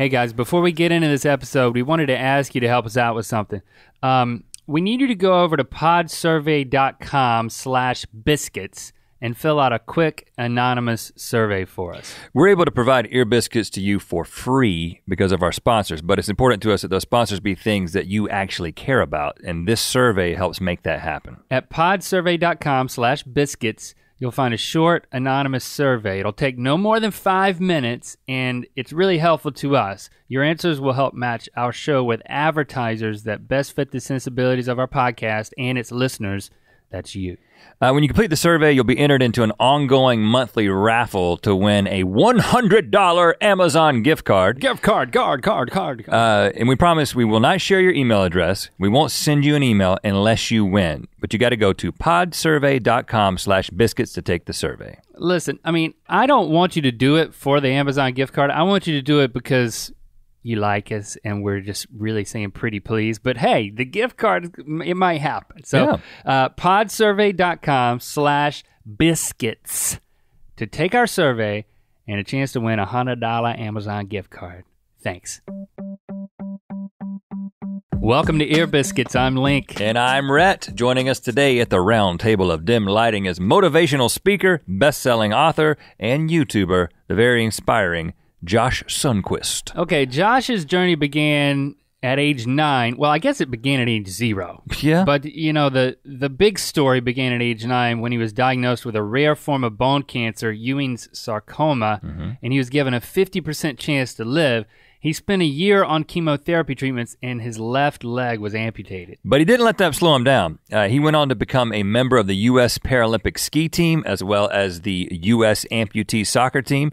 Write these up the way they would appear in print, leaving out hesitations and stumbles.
Hey guys, before we get into this episode, we wanted to ask you to help us out with something. We need you to go over to podsurvey.com/biscuits and fill out a quick anonymous survey for us. We're able to provide Ear Biscuits to you for free because of our sponsors, but it's important to us that those sponsors be things that you actually care about, and this survey helps make that happen. At podsurvey.com/biscuits, you'll find a short anonymous survey. It'll take no more than 5 minutes, and it's really helpful to us. Your answers will help match our show with advertisers that best fit the sensibilities of our podcast and its listeners. That's you. When you complete the survey, you'll be entered into an ongoing monthly raffle to win a $100 Amazon gift card. And we promise we will not share your email address. We won't send you an email unless you win. But you got to go to podsurvey.com/biscuits to take the survey. Listen, I mean, I don't want you to do it for the Amazon gift card. I want you to do it because you like us and we're just really saying pretty please. But hey, the gift card, it might happen. So podsurvey.com/biscuits to take our survey and a chance to win a $100 Amazon gift card. Thanks. Welcome to Ear Biscuits. I'm Link. And I'm Rhett. Joining us today at the round table of dim lighting is motivational speaker, best-selling author, and YouTuber, the very inspiring Josh Sundquist. Okay, Josh's journey began at age 9. Well, I guess it began at age 0. Yeah. But you know, the big story began at age 9 when he was diagnosed with a rare form of bone cancer, Ewing's sarcoma, and he was given a 50% chance to live. He spent a year on chemotherapy treatments and his left leg was amputated. But he didn't let that slow him down. He went on to become a member of the U.S. Paralympic ski team as well as the U.S. amputee soccer team.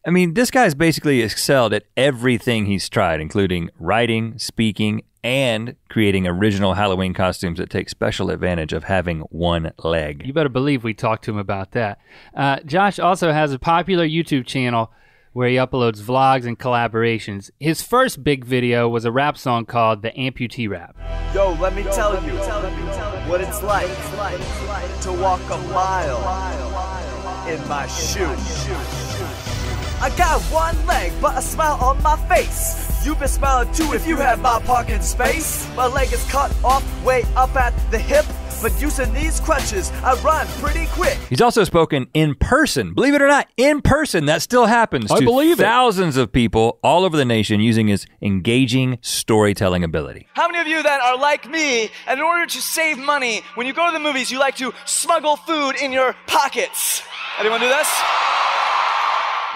I mean, this guy's basically excelled at everything he's tried, including writing, speaking, and creating original Halloween costumes that take special advantage of having one leg. You better believe we talked to him about that. Josh also has a popular YouTube channel where he uploads vlogs and collaborations. His first big video was a rap song called The Amputee Rap. Yo, let me tell you what it's like to walk a mile in my shoe. I got one leg, but a smile on my face. You've been smiling too if you had my parking space. My leg is cut off way up at the hip, but using these crutches, I run pretty quick. He's also spoken in person. Believe it or not, in person, that still happens to thousands of people all over the nation using his engaging storytelling ability. How many of you that are like me, and in order to save money, when you go to the movies, you like to smuggle food in your pockets? Anyone do this?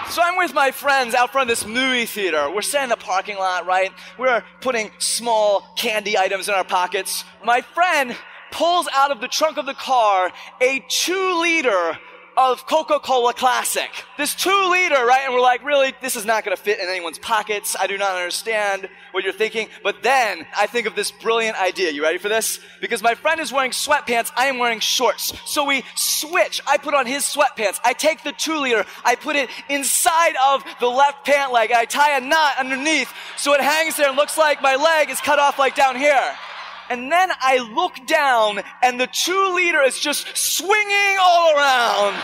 So I'm with my friends out front of this movie theater. We're sitting in the parking lot, right? We're putting small candy items in our pockets. My friend pulls out of the trunk of the car a 2-liter of Coca-Cola Classic. This 2-liter, right? And we're like, really, this is not gonna fit in anyone's pockets. I do not understand what you're thinking. But then I think of this brilliant idea. You ready for this? Because my friend is wearing sweatpants, I am wearing shorts. So we switch. I put on his sweatpants. I take the 2-liter, I put it inside of the left pant leg. I tie a knot underneath so it hangs there and looks like my leg is cut off like down here. And then I look down and the 2-liter is just swinging all around.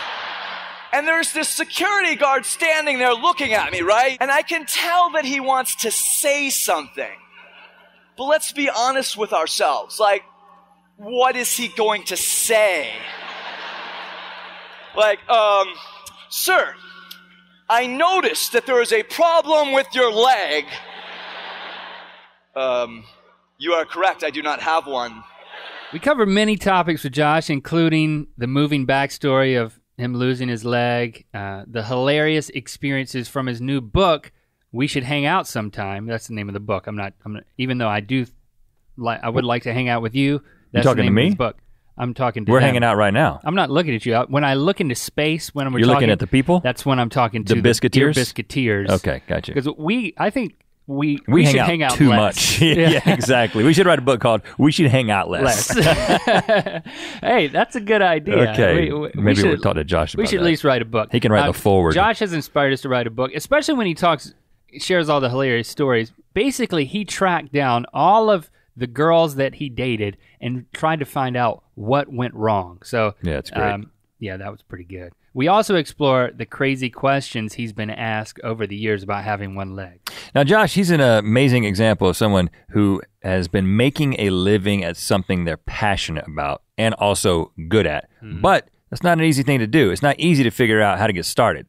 And there's this security guard standing there looking at me, right? And I can tell that he wants to say something. But let's be honest with ourselves. Like, what is he going to say? Like, sir, I noticed that there is a problem with your leg. You are correct, I do not have one. We covered many topics with Josh, including the moving backstory of him losing his leg, the hilarious experiences from his new book, We Should Hang Out Sometime. That's the name of the book. I'm not even though I would like to hang out with you. That's you talking the name to me? of his book. I'm talking to We're them. hanging out right now. I'm not looking at you. When I look into space, when we're You're talking, looking at the people? That's when I'm talking to the Biscuiteers? Dear Biscuiteers. Okay, gotcha. Because I think we hang should out hang out too less. much. Yeah, exactly. We should write a book called We Should Hang Out Less. Hey, that's a good idea. Okay, maybe we'll should talk to Josh about We should that. at least write a book. He can write the foreword. Josh has inspired us to write a book, especially when he shares all the hilarious stories. Basically, he tracked down all of the girls that he dated and tried to find out what went wrong. So yeah, it's great. Yeah, that was pretty good. We also explore the crazy questions he's been asked over the years about having one leg. Now, Josh, he's an amazing example of someone who has been making a living at something they're passionate about and also good at. But that's not an easy thing to do. It's not easy to figure out how to get started.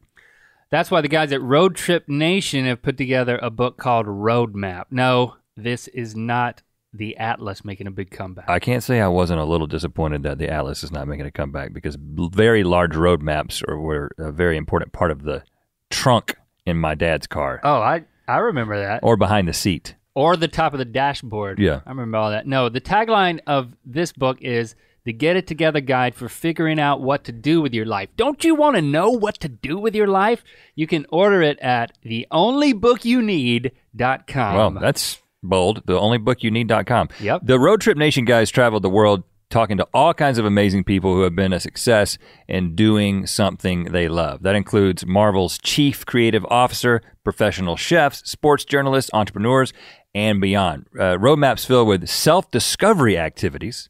That's why the guys at Road Trip Nation have put together a book called Roadmap. No, this is not the Atlas making a big comeback. I can't say I wasn't a little disappointed that the Atlas is not making a comeback because very large road maps were a very important part of the trunk in my dad's car. Oh, I remember that. Or behind the seat. Or the top of the dashboard. Yeah. I remember all that. No, the tagline of this book is the Get It Together Guide for Figuring Out What to Do with Your Life. Don't you want to know what to do with your life? You can order it at theonlybookyouneed.com. Well, that's bold, theonlybookyouneed.com. Yep. The Road Trip Nation guys traveled the world talking to all kinds of amazing people who have been a success in doing something they love. That includes Marvel's chief creative officer, professional chefs, sports journalists, entrepreneurs, and beyond. Roadmaps filled with self-discovery activities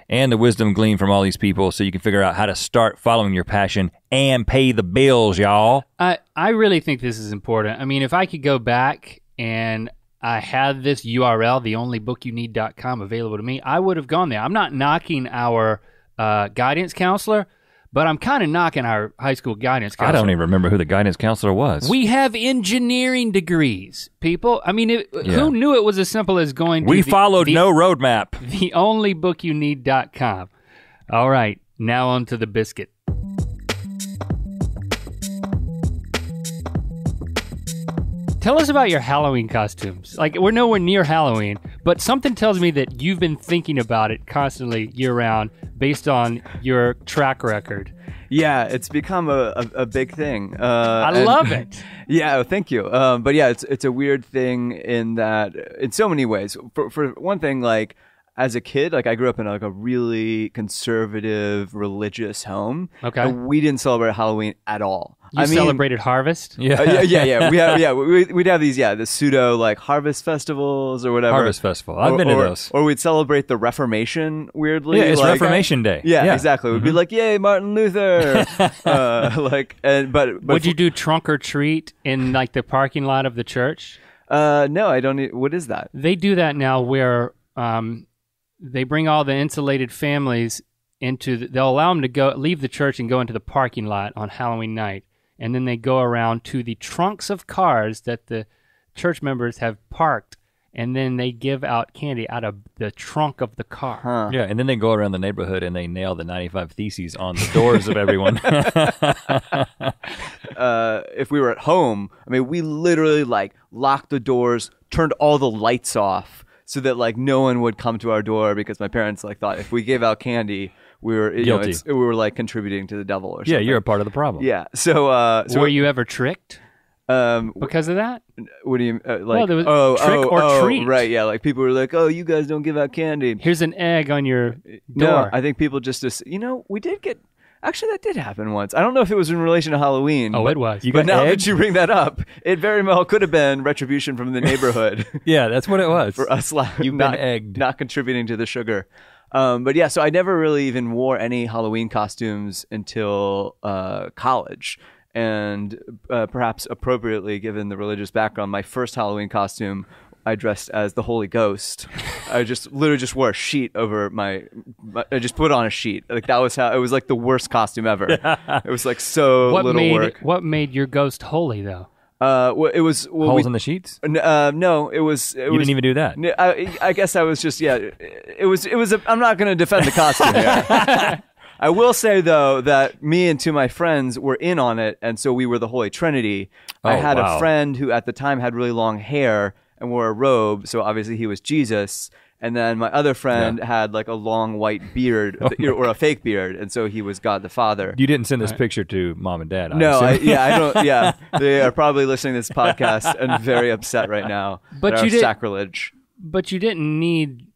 and the wisdom gleaned from all these people so you can figure out how to start following your passion and pay the bills, y'all. I really think this is important. I mean, if I could go back and I had this URL, theonlybookyouneed.com, available to me, I would have gone there. I'm not knocking our guidance counselor, but I'm kind of knocking our high school guidance counselor. I don't even remember who the guidance counselor was. We have engineering degrees, people. I mean, who knew it was as simple as going to We followed no roadmap. Theonlybookyouneed.com. All right, now on to the biscuit. Tell us about your Halloween costumes. Like, we're nowhere near Halloween, but something tells me that you've been thinking about it constantly year-round based on your track record. Yeah, it's become a big thing. I love it. Yeah, thank you. But yeah, it's a weird thing in that, in so many ways. For one thing, like, as a kid, like I grew up in like a really conservative religious home. Okay. And we didn't celebrate Halloween at all. You celebrated harvest? Yeah. We'd have these, the pseudo like harvest festivals or whatever. Harvest festival. I've been to those. Or we'd celebrate the Reformation weirdly. Yeah, it's like, Reformation Day. Yeah, exactly. We'd be like, "Yay, Martin Luther!" But would you do trunk or treat in like the parking lot of the church? No, I don't. What is that? They do that now, where they bring all the insulated families they'll allow them to leave the church and go into the parking lot on Halloween night. And then they go around to the trunks of cars that the church members have parked, and then they give out candy out of the trunk of the car. Huh. Yeah, and then they go around the neighborhood and they nail the 95 Theses on the doors of everyone. If we were at home, I mean, we literally like locked the doors, turned all the lights off so that like no one would come to our door because my parents like thought if we gave out candy, we were we were like contributing to the devil or something. Yeah, you're a part of the problem. Yeah. So were you ever tricked? Because of that? What do you like? Well, there was trick or treat. Right? Yeah. Like people were like, "Oh, you guys don't give out candy." Here's an egg on your door. No, I think people just we did get. Actually, that did happen once. I don't know if it was in relation to Halloween. Oh, it was. But now that you bring that up, it very well could have been retribution from the neighborhood. Yeah, that's what it was. For us You've been egged. Not contributing to the sugar. But yeah, so I never really even wore any Halloween costumes until college. And perhaps appropriately, given the religious background, my first Halloween costume, I dressed as the Holy Ghost. I literally just wore a sheet over I just put on a sheet. Like that was how, it was like the worst costume ever. It was like little work. What made your ghost holy though? It was holes in the sheets. No, it was. You didn't even do that. I guess I was just It was. I'm not going to defend the costume here. I will say though that me and two of my friends were in on it, and so we were the Holy Trinity. I had a friend who at the time had really long hair and wore a robe, so obviously he was Jesus. And then my other friend had like a long white beard or a fake beard, and so he was God the Father. You didn't send this picture to mom and dad. I don't. Yeah, they are probably listening to this podcast and very upset right now. But sacrilege. But you didn't need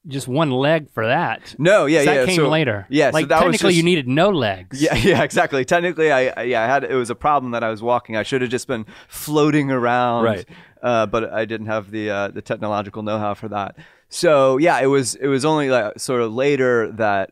just one leg for that. No, that came later. Yeah, like so that technically was you needed no legs. Yeah, exactly. Technically, I had it was a problem that I was walking. I should have just been floating around. Right. But I didn't have the technological know-how for that. So yeah, it was only like sort of later that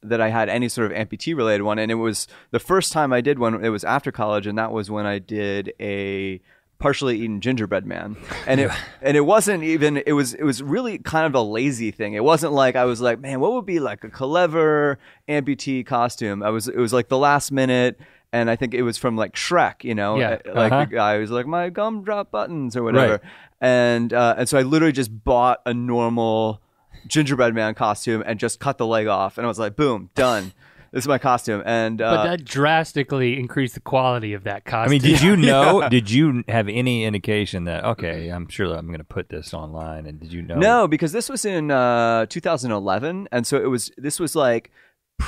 that I had any sort of amputee related one, and it was the first time I did one. It was after college, and that was when I did a partially eaten gingerbread man, and it wasn't even. It was really kind of a lazy thing. It wasn't like I was like, man, what would be like a clever amputee costume? It was like the last minute. And I think it was from like Shrek, you know, like the guy was like, my gumdrop buttons or whatever. Right. And so I literally just bought a normal gingerbread man costume and just cut the leg off. And I was like, boom, done. This is my costume. And but that drastically increased the quality of that costume. I mean, did you know, did you have any indication that, okay, I'm sure I'm going to put this online, and did you know? No, because this was in 2011. And so this was like,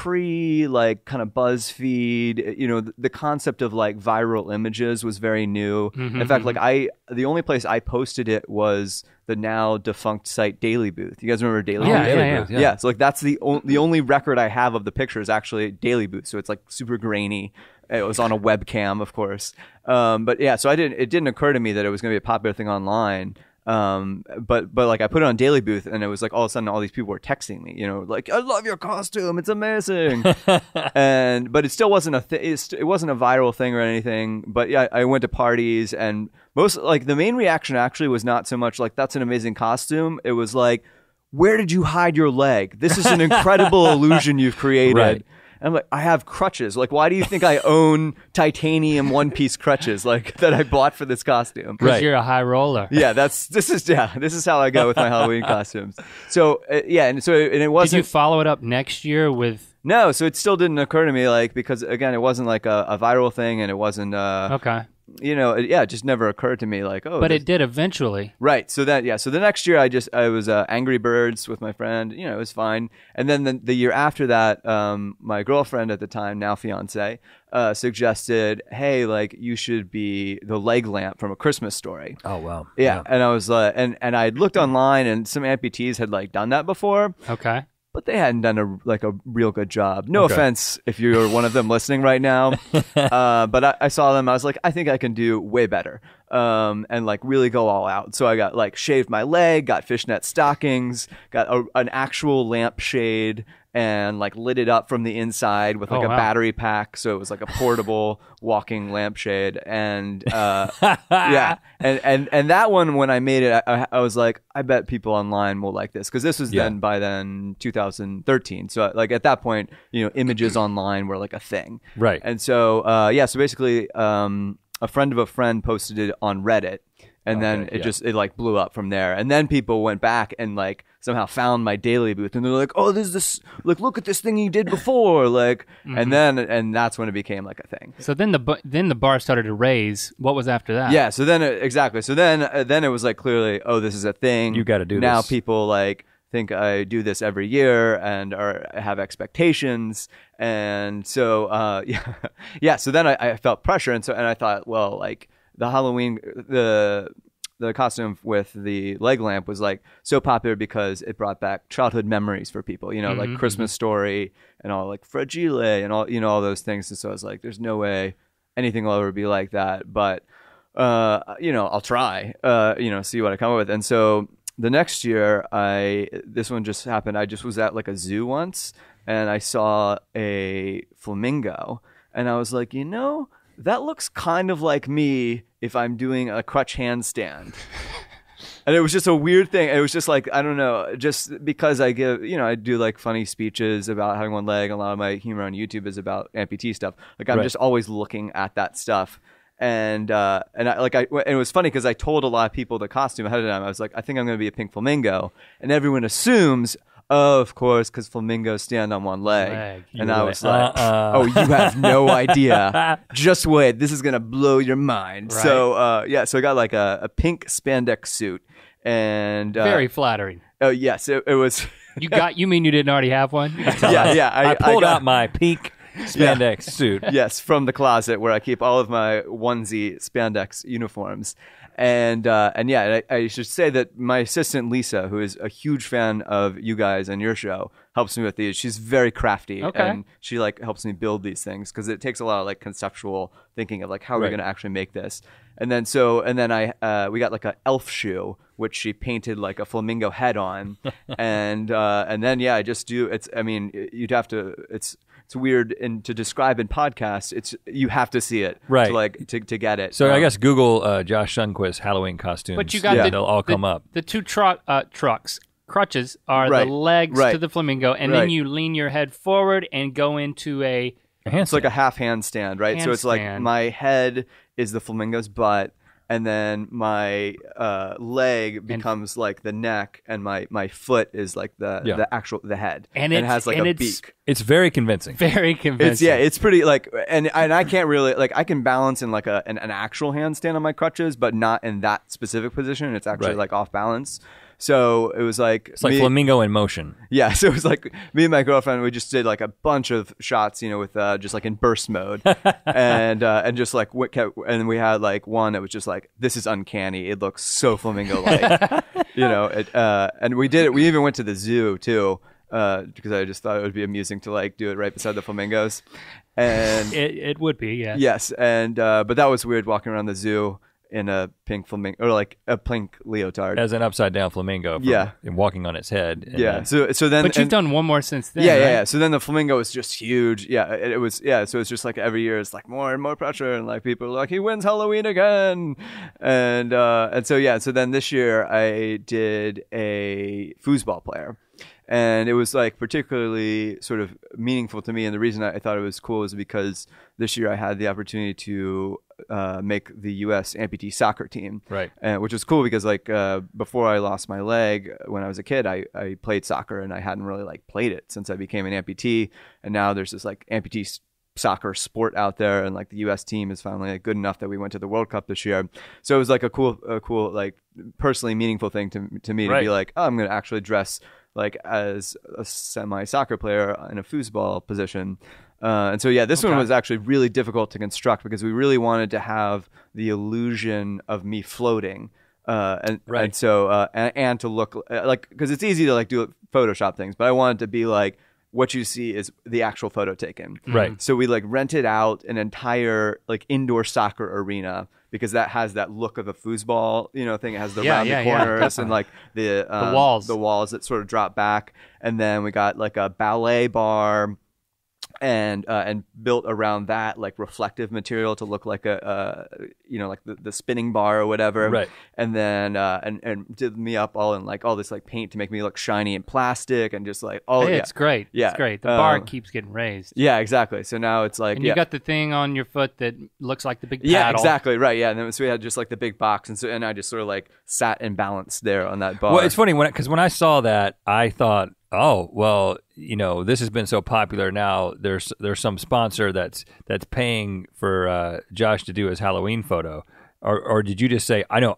like kind of BuzzFeed, you know, the concept of like viral images was very new. In fact, like the only place I posted it was the now defunct site Daily Booth. You guys remember Daily Booth? Yeah. So like that's the only record I have of the picture is actually Daily Booth. So it's like super grainy. It was on a webcam, of course. But yeah, so it didn't occur to me that it was going to be a popular thing online. But like I put it on Daily Booth, and it was like all of a sudden all these people were texting me, you know, like, I love your costume, it's amazing. But it still wasn't it wasn't a viral thing or anything. But yeah, I went to parties, and the main reaction actually was not so much like, that's an amazing costume. It was like, where did you hide your leg? This is an incredible illusion you've created. Right. And I'm like, I have crutches. Like, why do you think I own titanium one-piece crutches like that I bought for this costume? Because you're a high roller. Yeah, this is how I go with my Halloween costumes. So and it wasn't. Did you follow it up next year with? No, so it still didn't occur to me, like, because again, it wasn't like a viral thing, and it wasn't. Okay. You know, it just never occurred to me, like, oh. But it did eventually. Right. So the next year I was Angry Birds with my friend. You know, it was fine. And then the year after that, my girlfriend at the time, now fiance, suggested, hey, like, you should be the leg lamp from A Christmas Story. Oh wow. Yeah. And I was and I'd looked online, and some amputees had like done that before. Okay. But they hadn't done a real good job. No offense if you're one of them listening right now. But I saw them. I was like, I think I can do way better. And like really go all out. So I got like shaved my leg, got fishnet stockings, got an actual lampshade, and like lit it up from the inside with like a battery pack. So it was like a portable walking lampshade. And yeah. And that one, when I made it, I was like, I bet people online will like this. Because this was by then 2013. So like at that point, you know, images online were like a thing. Right. And so, so basically a friend of a friend posted it on Reddit. And then it like blew up from there. And then people went back and like somehow found my Daily Booth, and they're like, oh, this like, look at this thing you did before, like, and that's when it became like a thing. So then the bar started to raise. What was after that? Yeah. So then exactly. So then it was like clearly, oh, this is a thing. You got to do this. Now people like think I do this every year and have expectations. And so yeah. So then I felt pressure, and I thought, well, like, the Halloween, the costume with the leg lamp was like so popular because it brought back childhood memories for people, you know, like Christmas Story and all, like Fragile and all, you know, all those things. And so I was like, there's no way anything will ever be like that, but you know, I'll try, you know, see what I come up with. And so the next year, this one just happened. I just was at like a zoo once, and I saw a flamingo, and I was like, you know, that looks kind of like me if I'm doing a crutch handstand. And it was just a weird thing. It was just like, I don't know, just because I do like funny speeches about having one leg. A lot of my humor on YouTube is about amputee stuff. Like, I'm just always looking at that stuff. And it was funny because I told a lot of people the costume ahead of time. I was like, I think I'm going to be a pink flamingo. And everyone assumes, oh, of course, because flamingos stand on one leg. And I was like, oh, you have no idea. Just wait. This is going to blow your mind. Right. So, so I got like a pink spandex suit. And very flattering. Oh, yes. It was. You mean you didn't already have one? Yeah. I pulled out my pink spandex suit. Yes, from the closet where I keep all of my onesie spandex uniforms. And I should say that my assistant Lisa, who is a huge fan of you guys and your show, helps me with these. She's very crafty, and she like helps me build these things because it takes a lot of like conceptual thinking of like how are we going to actually make this. And then we got like a elf shoe, which she painted like a flamingo head on, and then I just do. You'd have to. It's weird to describe in podcasts. You have to see it, right? To get it. So I guess Google Josh Sundquist Halloween costumes. But you got they'll all come up. The two crutches are the legs to the flamingo, and then you lean your head forward and go into a handstand. It's like a half handstand, right? So it's like my head is the flamingo's butt, and then my leg becomes like the neck, and my foot is like the actual head, and it has like a beak. It's very convincing. Very convincing. It's pretty like, and I can't really like, I can balance in like an actual handstand on my crutches, but not in that specific position. It's actually like off balance. So it was like it's like flamingo in motion. Yeah, so it was like me and my girlfriend. We just did like a bunch of shots, with just like in burst mode, and just like and we had like one that was just like, this is uncanny. It looks so flamingo like, and we did it. We even went to the zoo too, because I just thought it would be amusing to like do it right beside the flamingos, and it would be, yeah. Yes, and but that was weird walking around the zoo in a pink flamingo, or like a pink leotard as an upside down flamingo. And walking on its head. So then, but you've done one more since then. Yeah. So then the flamingo was just huge. Yeah, it was. Yeah, so it's just like every year it's like more and more pressure, and like people are like, he wins Halloween again, and so then this year I did a foosball player. And it was like particularly sort of meaningful to me. And the reason I thought it was cool is because this year I had the opportunity to make the U.S. amputee soccer team. Right. Which was cool because like before I lost my leg when I was a kid, I played soccer, and I hadn't really like played it since I became an amputee. And now there's this like amputee soccer sport out there, and like the U.S. team is finally like good enough that we went to the World Cup this year. So it was like a cool like personally meaningful thing to me to be like, oh, I'm going to actually dress like as a semi-soccer player in a foosball position. And so, this one was actually really difficult to construct because we really wanted to have the illusion of me floating. And so to look like, because it's easy to like do Photoshop things, but I wanted to be like, what you see is the actual photo taken. Right. So we like rented out an entire like indoor soccer arena, because that has that look of a foosball, thing. It has the rounded corners and like the walls that sort of drop back. And then we got like a ballet bar and built around that like reflective material to look like a like the spinning bar or whatever. Right. And then and did me up all in like all this like paint to make me look shiny and plastic and just like it's great. Yeah, it's great. The bar keeps getting raised. Yeah, exactly. So now it's like, and you got the thing on your foot that looks like the big paddle. Yeah, exactly. Right. Yeah. And then so we had just like the big box, and I just sort of like sat and balanced there on that bar. Well, it's funny because when I saw that, I thought, oh, well, this has been so popular now. There's some sponsor that's paying for Josh to do his Halloween photo, or did you just say, I know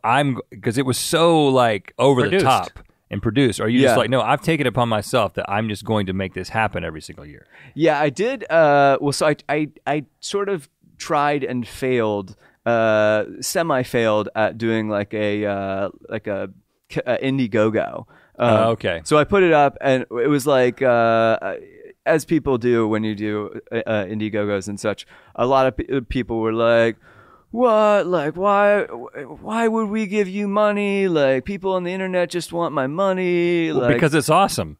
because it was so like over the top and produced? Or are you just like, no, I've taken it upon myself that I'm just going to make this happen every single year? Yeah, I did. So I sort of tried and failed, semi-failed at doing like a Indiegogo. Okay. So I put it up, and it was like, as people do when you do Indiegogos and such, a lot of people were like, what? Like, why would we give you money? Like, people on the internet just want my money. Well, like, because it's awesome.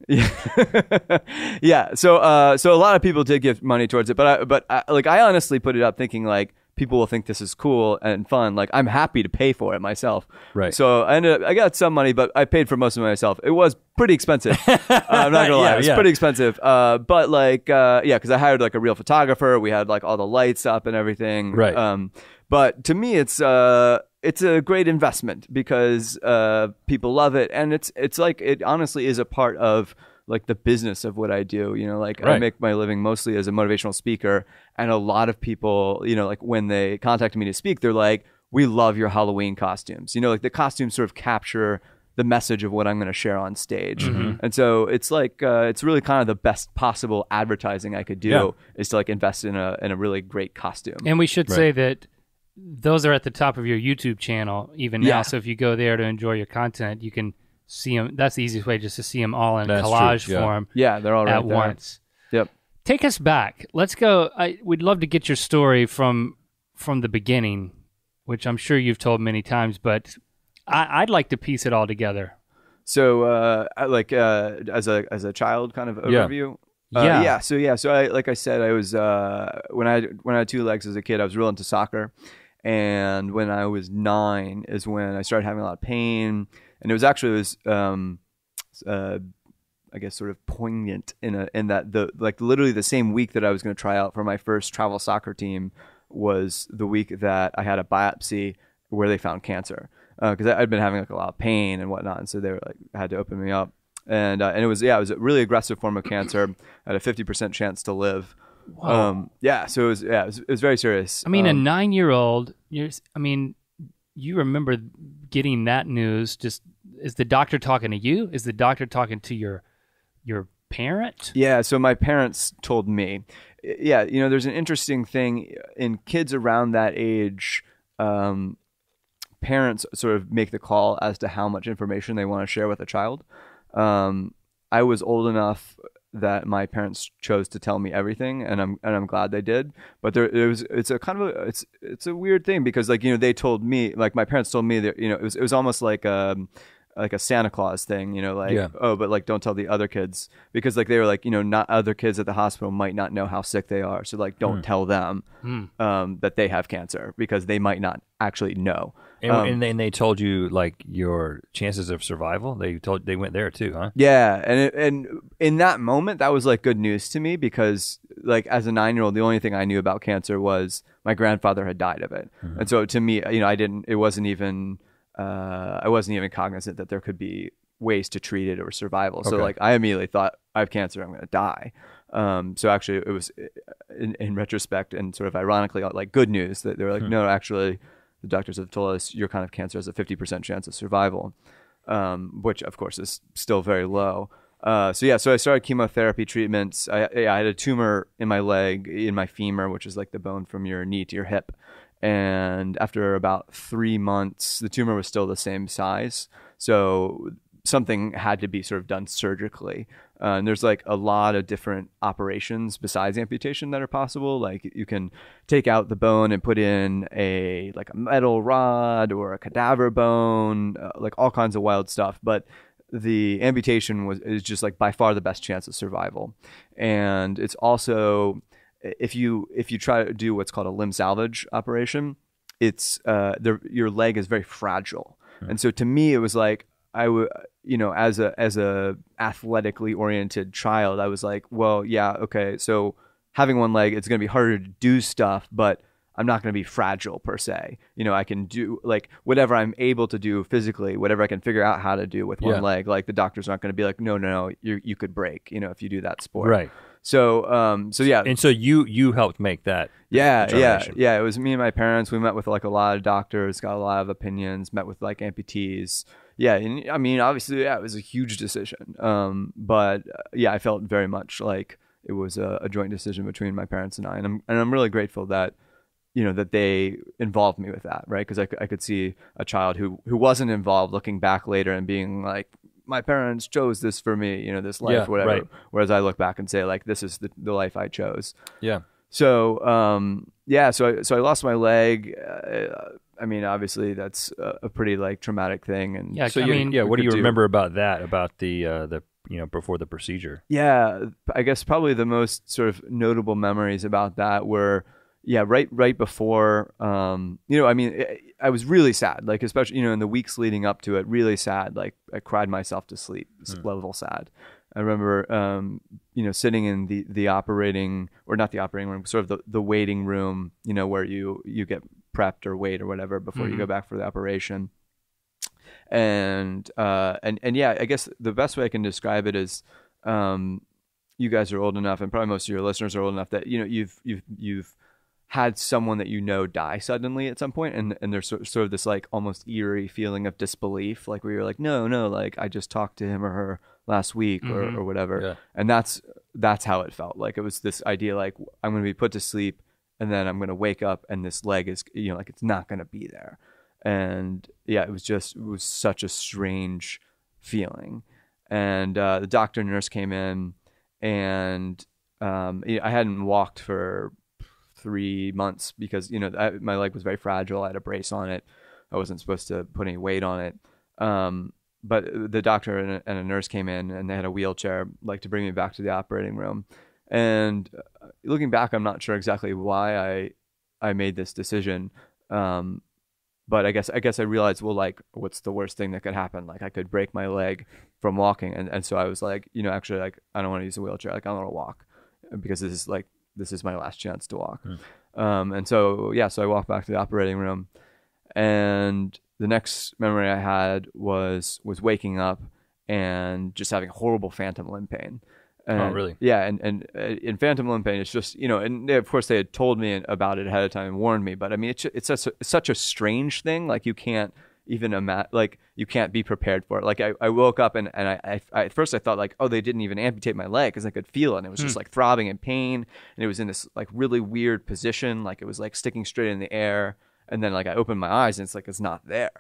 Yeah. So a lot of people did give money towards it, but I honestly put it up thinking like, people will think this is cool and fun. Like, I'm happy to pay for it myself. Right. So I got some money, but I paid for most of it myself. It was pretty expensive. I'm not gonna lie, it was pretty expensive. But like, because I hired like a real photographer. We had like all the lights up and everything. Right. But to me, it's a great investment because people love it, and it's like, it honestly is a part of like the business of what I do. I make my living mostly as a motivational speaker, and a lot of people, like when they contact me to speak, they're like, we love your Halloween costumes. Like the costumes sort of capture the message of what I'm going to share on stage. Mm-hmm. And so it's like, it's really kind of the best possible advertising I could do is to like invest in a really great costume. And we should say that those are at the top of your YouTube channel even now. So if you go there to enjoy your content, you can see them. That's the easiest way, just to see them all in collage form. Yeah, they're all right at there. once. Yep. Take us back. Let's go. We'd love to get your story from the beginning. which I'm sure you've told many times, but I'd like to piece it all together. So, as a child, kind of overview. Yeah. So I, like I said, I was when I had two legs as a kid, I was real into soccer, and when I was 9 is when I started having a lot of pain, and it was I guess sort of poignant in that literally the same week that I was going to try out for my first travel soccer team was the week that I had a biopsy where they found cancer, because I'd been having like a lot of pain and whatnot, and so they were like had to open me up, and it was a really aggressive form of cancer. I had a 50% chance to live. Wow. So it was very serious. I mean, a 9-year-old. You remember getting that news? Just is the doctor talking to you? Is the doctor talking to your parent? Yeah, so my parents told me. Yeah, there's an interesting thing in kids around that age. Parents sort of make the call as to how much information they want to share with a child. I was old enough that my parents chose to tell me everything, and I'm glad they did. But it's a weird thing because they told me, like my parents told me that it was almost like a Santa Claus thing, oh, but don't tell the other kids, because they were not other kids at the hospital might not know how sick they are, so don't tell them that they have cancer, because they might not actually know. And they told you your chances of survival. They went there too, huh? Yeah, and in that moment, that was good news to me, because as a 9-year-old, the only thing I knew about cancer was my grandfather had died of it, and so to me, I wasn't even cognizant that there could be ways to treat it or survival. Okay. So I immediately thought, I have cancer, I'm going to die. So actually, it was in retrospect and sort of ironically good news that they were no, actually, the doctors have told us your kind of cancer has a 50% chance of survival, which of course is still very low. So I started chemotherapy treatments. I had a tumor in my leg, in my femur, which is the bone from your knee to your hip. And after about 3 months, the tumor was still the same size. So something had to be sort of done surgically. And there's a lot of different operations besides amputation that are possible. You can take out the bone and put in a metal rod or a cadaver bone, all kinds of wild stuff. But the amputation is just by far the best chance of survival. And it's also, if you try to do what's called a limb salvage operation, it's your leg is very fragile. And so to me, it was I would, as a athletically oriented child, I was well, yeah, okay. So having one leg, it's going to be harder to do stuff, but I'm not going to be fragile per se. I can do whatever I'm able to do physically, whatever I can figure out how to do with one leg. The doctor's not going to be no, you could break, if you do that sport. Right. So yeah. And so you helped make that. Yeah. It was me and my parents. We met with a lot of doctors, got a lot of opinions, met with amputees. Yeah, and I mean, obviously, yeah, it was a huge decision. But yeah, I felt very much like it was a joint decision between my parents and I, and I'm really grateful that that they involved me with that, right? Because I could see a child who wasn't involved looking back later and being my parents chose this for me, this life, whatever. Right. Whereas I look back and say this is the life I chose. Yeah. So so I lost my leg. I mean, obviously that's a pretty traumatic thing. And yeah, so what do you remember about that? About the before the procedure? Yeah, I guess probably the most sort of notable memories about that were right before. I mean, I was really sad. Especially in the weeks leading up to it, really sad. I cried myself to sleep. Level sad. I remember, sitting in the operating, or not the operating room, sort of the waiting room, where you get prepped or wait or whatever before you go back for the operation. And yeah, I guess the best way I can describe it is, you guys are old enough, and probably most of your listeners are old enough that you've had someone that die suddenly at some point, and there's sort of this almost eerie feeling of disbelief, where you're no, I just talked to him or her last week or whatever. Yeah. And that's how it felt. It was this idea I'm going to be put to sleep, and then I'm going to wake up and this leg is it's not going to be there. And yeah, it was such a strange feeling. And the doctor and nurse came in, and I hadn't walked for 3 months because, my leg was very fragile. I had a brace on it. I wasn't supposed to put any weight on it. But the doctor and a nurse came in and they had a wheelchair like to bring me back to the operating room. And looking back, I'm not sure exactly why I made this decision. But I guess I realized, well, like, what's the worst thing that could happen? Like, I could break my leg from walking. And so I was like, actually, like, I don't want to use a wheelchair. Like, I want to walk because this is my last chance to walk. And so I walked back to the operating room, and the next memory I had was waking up and just having horrible phantom limb pain. And, oh, really? Yeah, and in phantom limb pain, it's just, and of course they had told me about it ahead of time and warned me, but I mean, it's such a strange thing. Like, you can't even you can't be prepared for it. Like, I woke up and I at first I thought like, oh, they didn't even amputate my leg because I could feel it. And it was just like throbbing in pain, and it was in this like really weird position, like it was like sticking straight in the air. And then like I opened my eyes and it's like it's not there.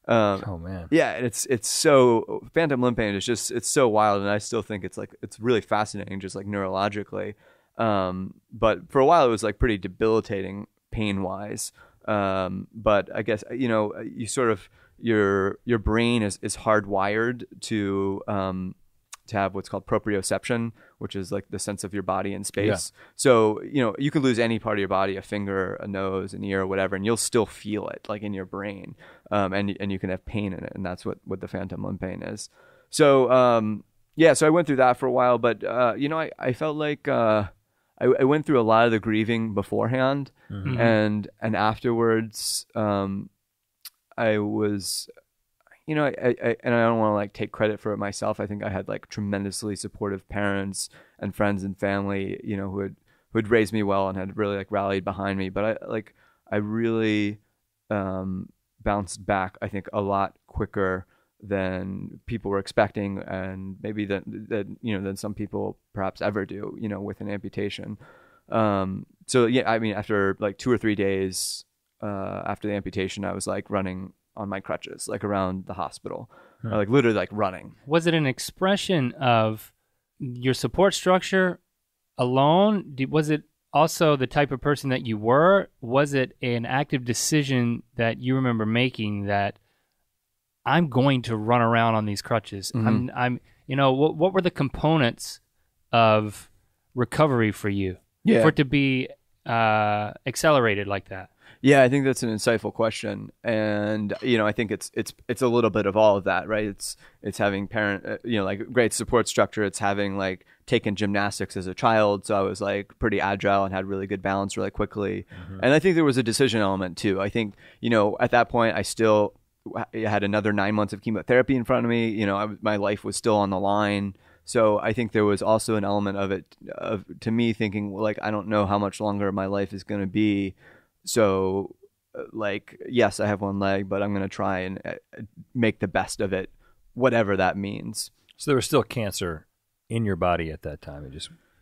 Oh man. Yeah, it's so phantom limb pain is just, it's so wild, and I still think it's really fascinating, just like neurologically. But for a while it was like pretty debilitating pain wise. But I guess you sort of your brain is hardwired to have what's called proprioception, which is like the sense of your body in space. Yeah. So, you could lose any part of your body, a finger, a nose, an ear, or whatever, and you'll still feel it like in your brain. And you can have pain in it. And that's what the phantom limb pain is. So, so I went through that for a while, but, I felt like, I went through a lot of the grieving beforehand, and afterwards, I was, and I don't want to like take credit for it myself. I think I had like tremendously supportive parents and friends and family, who had raised me well and had really like rallied behind me. But I really bounced back, I think, a lot quicker than people were expecting, and maybe than some people perhaps ever do, with an amputation. So yeah, I mean, after like 2 or 3 days after the amputation, I was like running on my crutches, like around the hospital, like literally like running. Was it an expression of your support structure alone? Was it also the type of person that you were? Was it an active decision that you remember making that I'm going to run around on these crutches? What were the components of recovery for you for it to be accelerated like that? Yeah, I think that's an insightful question, and I think it's a little bit of all of that, right? It's having like great support structure. It's having like taken gymnastics as a child, so I was like pretty agile and had really good balance really quickly. And I think there was a decision element too. I think at that point I still had another 9 months of chemotherapy in front of me. My life was still on the line. So I think there was also an element of it, to me thinking like, I don't know how much longer my life is going to be. So like, yes, I have one leg, but I'm going to try and make the best of it, whatever that means. So there was still cancer in your body at that time.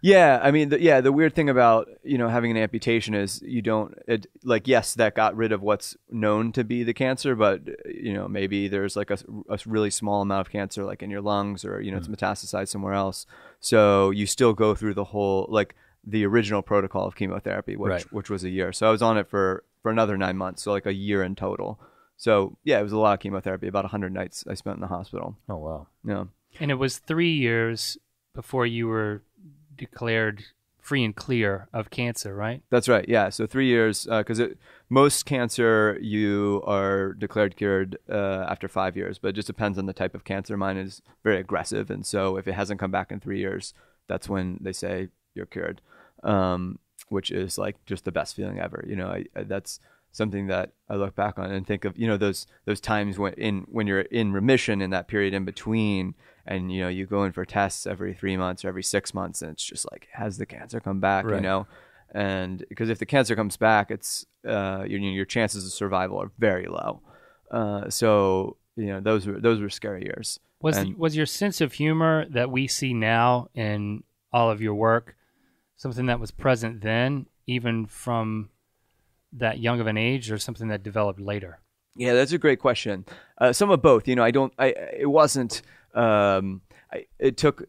Yeah, I mean, the weird thing about, having an amputation is yes, that got rid of what's known to be the cancer, but, maybe there's like a really small amount of cancer like in your lungs, or, it's metastasized somewhere else. So you still go through the whole, like the original protocol of chemotherapy, which was a year. So I was on it for another 9 months. So like a year in total. So yeah, it was a lot of chemotherapy, about 100 nights I spent in the hospital. Oh, wow. Yeah. And it was 3 years before you were declared free and clear of cancer, right? That's right. Yeah. So 3 years, because most cancer you are declared cured after 5 years, but it just depends on the type of cancer. Mine is very aggressive, and so if it hasn't come back in 3 years, that's when they say you're cured, which is like just the best feeling ever. That's something that I look back on and think of, those times when you're in remission, in that period in between, and you go in for tests every 3 months or every 6 months, and it's just like, has the cancer come back? Right. And because if the cancer comes back, it's your chances of survival are very low. So those were scary years. Was your sense of humor that we see now in all of your work something that was present then, even from that young of an age, or something that developed later? Yeah, that's a great question. Some of both. It wasn't. It took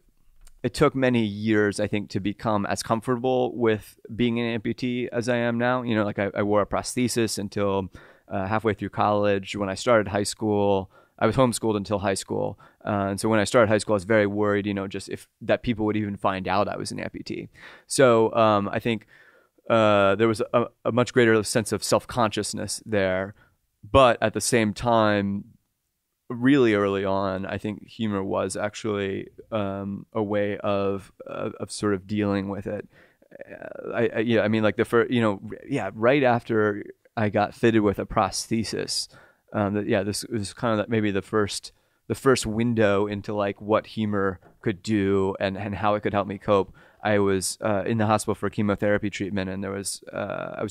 it took many years, I think, to become as comfortable with being an amputee as I am now. You know, like I wore a prosthesis until halfway through college. When I started high school, I was homeschooled until high school. And so when I started high school, I was very worried, you know, just if that people would even find out I was an amputee. So I think there was a much greater sense of self-consciousness there. But at the same time, really early on, I think humor was actually a way of sort of dealing with it. I mean, like the first, you know, right after I got fitted with a prosthesis, this was kind of maybe the first window into like what humor could do and how it could help me cope. I was in the hospital for chemotherapy treatment, and I was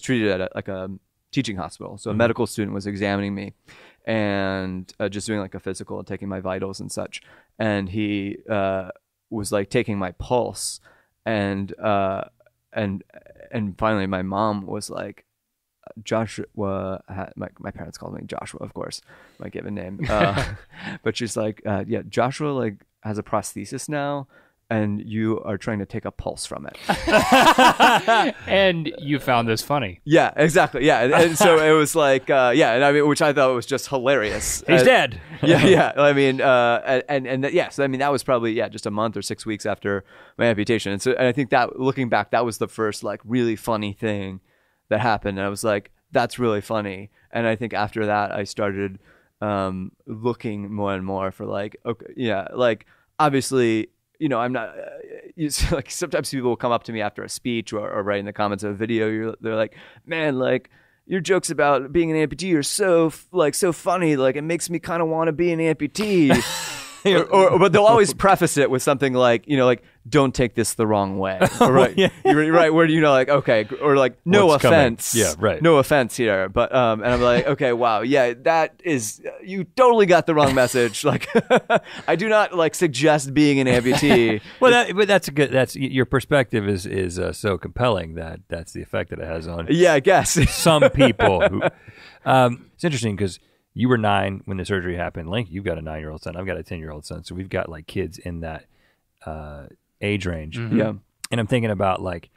treated at a teaching hospital. So a medical student was examining me and just doing like a physical and taking my vitals and such. And he was like taking my pulse, and finally my mom was like, Joshua, my parents called me Joshua, of course, my given name. But she's like, Joshua like has a prosthesis now, and you are trying to take a pulse from it. And you found this funny. Yeah, exactly. Yeah. And so it was like, and I mean, which I thought was just hilarious. He's dead. Yeah. I mean, so I mean, that was probably, just a month or 6 weeks after my amputation. And I think that looking back, that was the first like really funny thing that happened. And I was like, that's really funny. And I think after that, I started looking more and more for like, okay, like obviously, you know, I'm not like sometimes people will come up to me after a speech or write in the comments of a video. They're like, man, like your jokes about being an amputee are so funny. Like it makes me kind of want to be an amputee. But they'll always preface it with something like, you know, like don't take this the wrong way. Right. You're right. Where you know, like, okay, or like no What's offense. coming? Yeah, right. No offense here. But and I'm like, okay, wow, yeah, that is, you totally got the wrong message. Like I do not like suggest being an amputee. But that's your perspective is so compelling that's the effect that it has on I guess some people who it's interesting because you were 9 when the surgery happened. Link, you've got a 9-year-old son. I've got a 10-year-old son. So we've got like kids in that age range. Mm-hmm. Yeah. And I'm thinking about like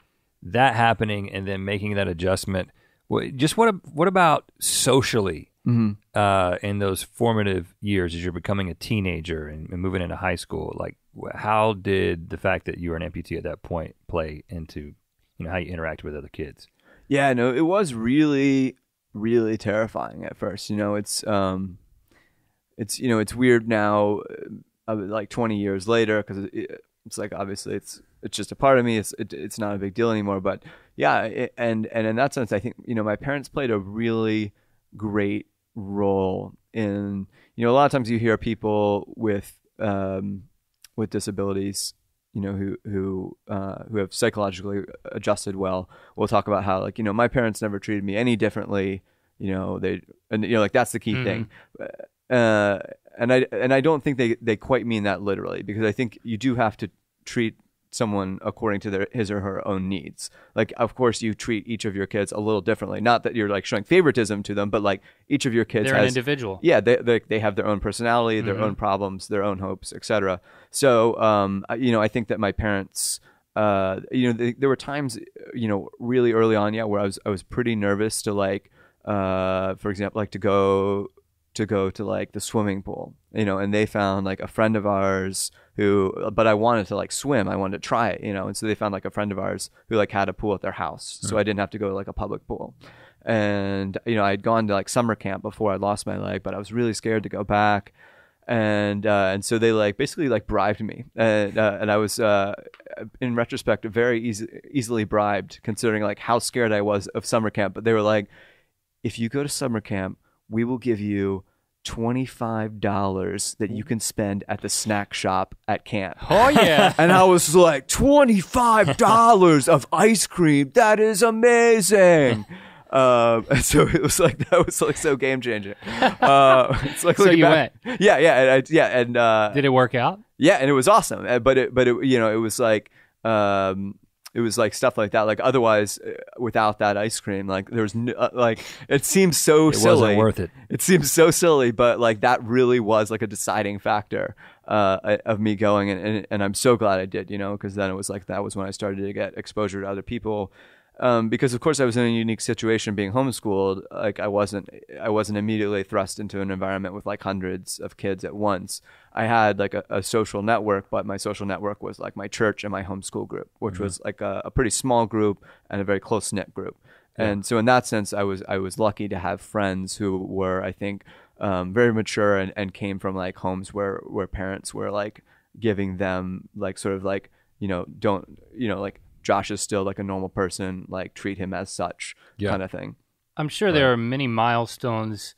that happening and then making that adjustment. Just what about socially in those formative years as you're becoming a teenager and moving into high school? Like how did the fact that you were an amputee at that point play into, you know, how you interact with other kids? Yeah, no, it was really, really terrifying at first. You know, it's weird now, like 20 years later, because it's like obviously it's just a part of me. It's not a big deal anymore. But yeah, and in that sense, I think, you know, my parents played a really great role in, you know, a lot of times you hear people with disabilities, you know, who have psychologically adjusted well. We'll talk about how, like, you know, my parents never treated me any differently. You know, like that's the key thing. And I don't think they quite mean that literally, because I think you do have to treat someone according to his or her own needs. Like, of course, you treat each of your kids a little differently. Not that you're like showing favoritism to them, but like each of your kids they're an individual. Yeah, they have their own personality, their own problems, their own hopes, etc. So, you know, I think that my parents, you know, there were times, you know, really early on, where I was pretty nervous to like, for example, like to go to like the swimming pool, you know, and they found like a friend of ours but I wanted to like swim. I wanted to try it, you know, and so they found like a friend of ours who like had a pool at their house. So I didn't have to go to like a public pool. And, you know, I'd gone to like summer camp before I lost my leg, but I was really scared to go back. And so they like basically like bribed me. And I was, in retrospect, very easily bribed, considering like how scared I was of summer camp. But they were like, if you go to summer camp, we will give you $25 that you can spend at the snack shop at camp. Oh yeah. And I was like, $25 of ice cream? That is amazing. So it was like, that was like so game changing. It's like, so you went? Yeah. And did it work out? Yeah. And it was awesome. But it, you know, it was like, it was like stuff like that. Like otherwise, without that ice cream, like there's like it seems so silly. It wasn't worth it. It seems so silly, but like that really was like a deciding factor of me going, and I'm so glad I did, you know, because then it was like that was when I started to get exposure to other people. Because of course I was in a unique situation being homeschooled. Like I wasn't immediately thrust into an environment with like hundreds of kids at once. I had like a social network, but my social network was like my church and my homeschool group, which was like a pretty small group and a very close knit group. Yeah. And so in that sense, I was lucky to have friends who were, I think, very mature and came from like homes where parents were like giving them like sort of like, you know, don't, you know, like Josh is still like a normal person, like treat him as such kind of thing. I'm sure there are many milestones,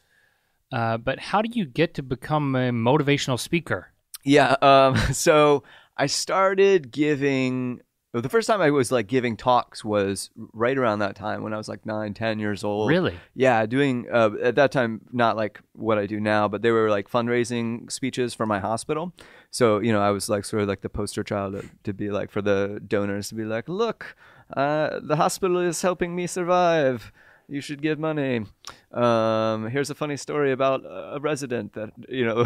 but how do you get to become a motivational speaker? Yeah, so I started giving, the first time I was like giving talks was right around that time when I was like 9-10 years old. Really? Yeah, doing, at that time, not like what I do now, but they were like fundraising speeches for my hospital. So, you know, I was like sort of like the poster child to be like for the donors to be like, look, the hospital is helping me survive. You should give money. Here's a funny story about a resident that, you know,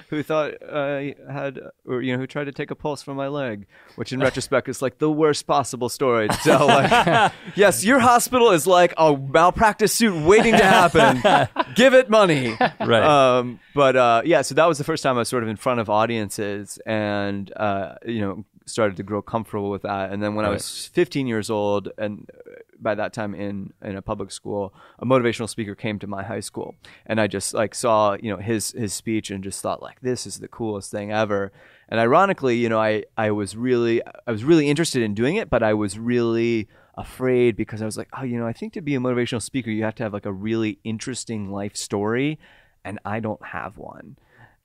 who thought I had, or, you know, who tried to take a pulse from my leg, which in retrospect is like the worst possible story to tell. Like, yes, your hospital is like a malpractice suit waiting to happen. Give it money. Right. But yeah, so that was the first time I was sort of in front of audiences and, you know, started to grow comfortable with that. And then when I was 15 years old, and by that time in a public school, a motivational speaker came to my high school, and I just like saw, you know, his speech and just thought like, this is the coolest thing ever. And ironically, you know, I was really interested in doing it, but I was really afraid because I was like, oh, you know, I think to be a motivational speaker, you have to have like a really interesting life story, and I don't have one.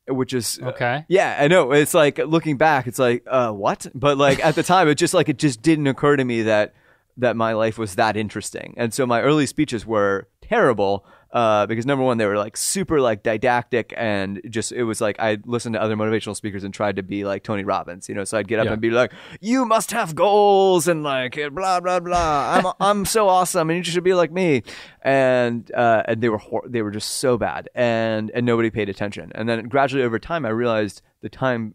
Which is okay. Yeah, I know. It's like looking back, it's like what? But like at the time, it just didn't occur to me that my life was that interesting. And so my early speeches were terrible because number one, they were like super like didactic, and just it was like I listened to other motivational speakers and tried to be like Tony Robbins, you know. So I'd get up and be like, "You must have goals," and like blah blah blah. I'm so awesome, and you should be like me. And they were just so bad, and nobody paid attention. And then gradually over time, I realized the times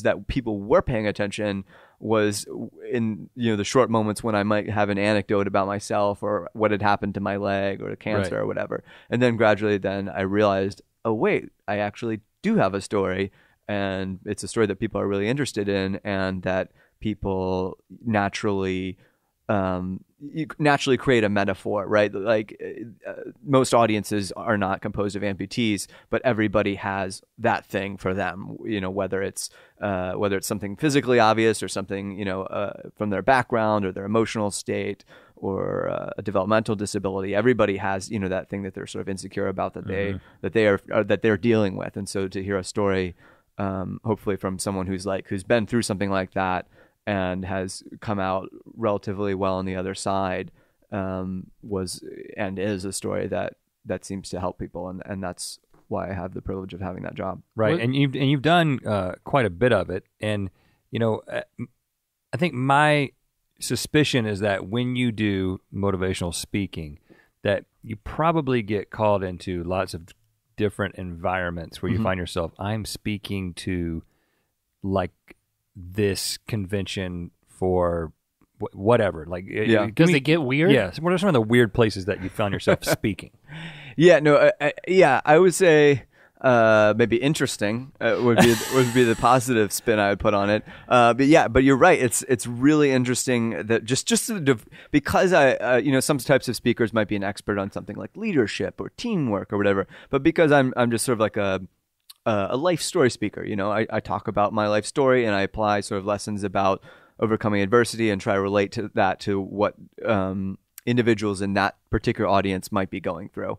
that people were paying attention was in, you know, the short moments when I might have an anecdote about myself or what had happened to my leg or the cancer or whatever. And then gradually then I realized, oh wait, I actually do have a story, and it's a story that people are really interested in, and that people naturally create a metaphor, right? Like most audiences are not composed of amputees, but everybody has that thing for them, you know, whether it's something physically obvious or something, you know, from their background or their emotional state or a developmental disability. Everybody has, you know, that thing that they're sort of insecure about that they're dealing with. And so to hear a story, hopefully from someone who's been through something like that and has come out relatively well on the other side, was and is a story that seems to help people, and that's why I have the privilege of having that job. Right, and you've done quite a bit of it, and you know, I think my suspicion is that when you do motivational speaking, that you probably get called into lots of different environments where you find yourself, I'm speaking to like this convention for whatever, like does it get weird? Yes. What are some of the weird places that you found yourself speaking? I would say maybe interesting would be the positive spin I would put on it. But you're right. It's really interesting that because I you know, some types of speakers might be an expert on something like leadership or teamwork or whatever, but because I'm just sort of like a life story speaker, you know, I talk about my life story and I apply sort of lessons about overcoming adversity and try to relate to that to what individuals in that particular audience might be going through.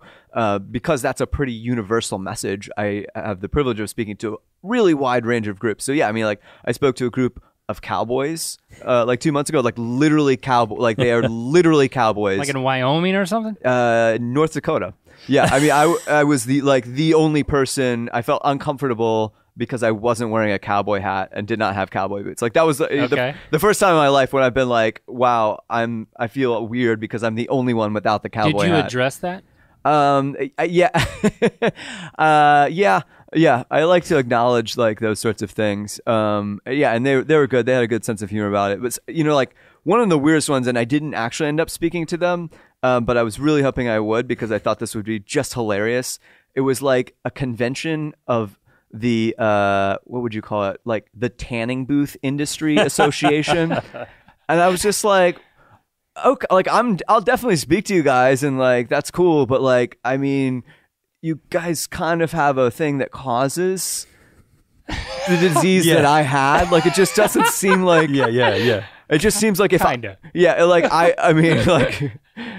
Because that's a pretty universal message, I have the privilege of speaking to a really wide range of groups. So yeah, I mean, like I spoke to a group of cowboys like 2 months ago, like literally cowboy, like they are literally cowboys. Like in Wyoming or something? North Dakota. Yeah, I mean, I was the only person. I felt uncomfortable because I wasn't wearing a cowboy hat and did not have cowboy boots. Like that was Okay. the first time in my life when I've been like, wow, I feel weird because I'm the only one without the cowboy hat. Did you address that? Yeah. Yeah. I like to acknowledge like those sorts of things. Yeah, and they were good. They had a good sense of humor about it. But like one of the weirdest ones, and I didn't actually end up speaking to them, but I was really hoping I would because I thought this would be just hilarious. It was like a convention of the what would you call it? Like the tanning booth industry association. And I was just like, okay, like I'll definitely speak to you guys and like that's cool, but like I mean, you guys kind of have a thing that causes the disease that I had. Like it just doesn't seem like Yeah. It just seems like if Kinda. I mean like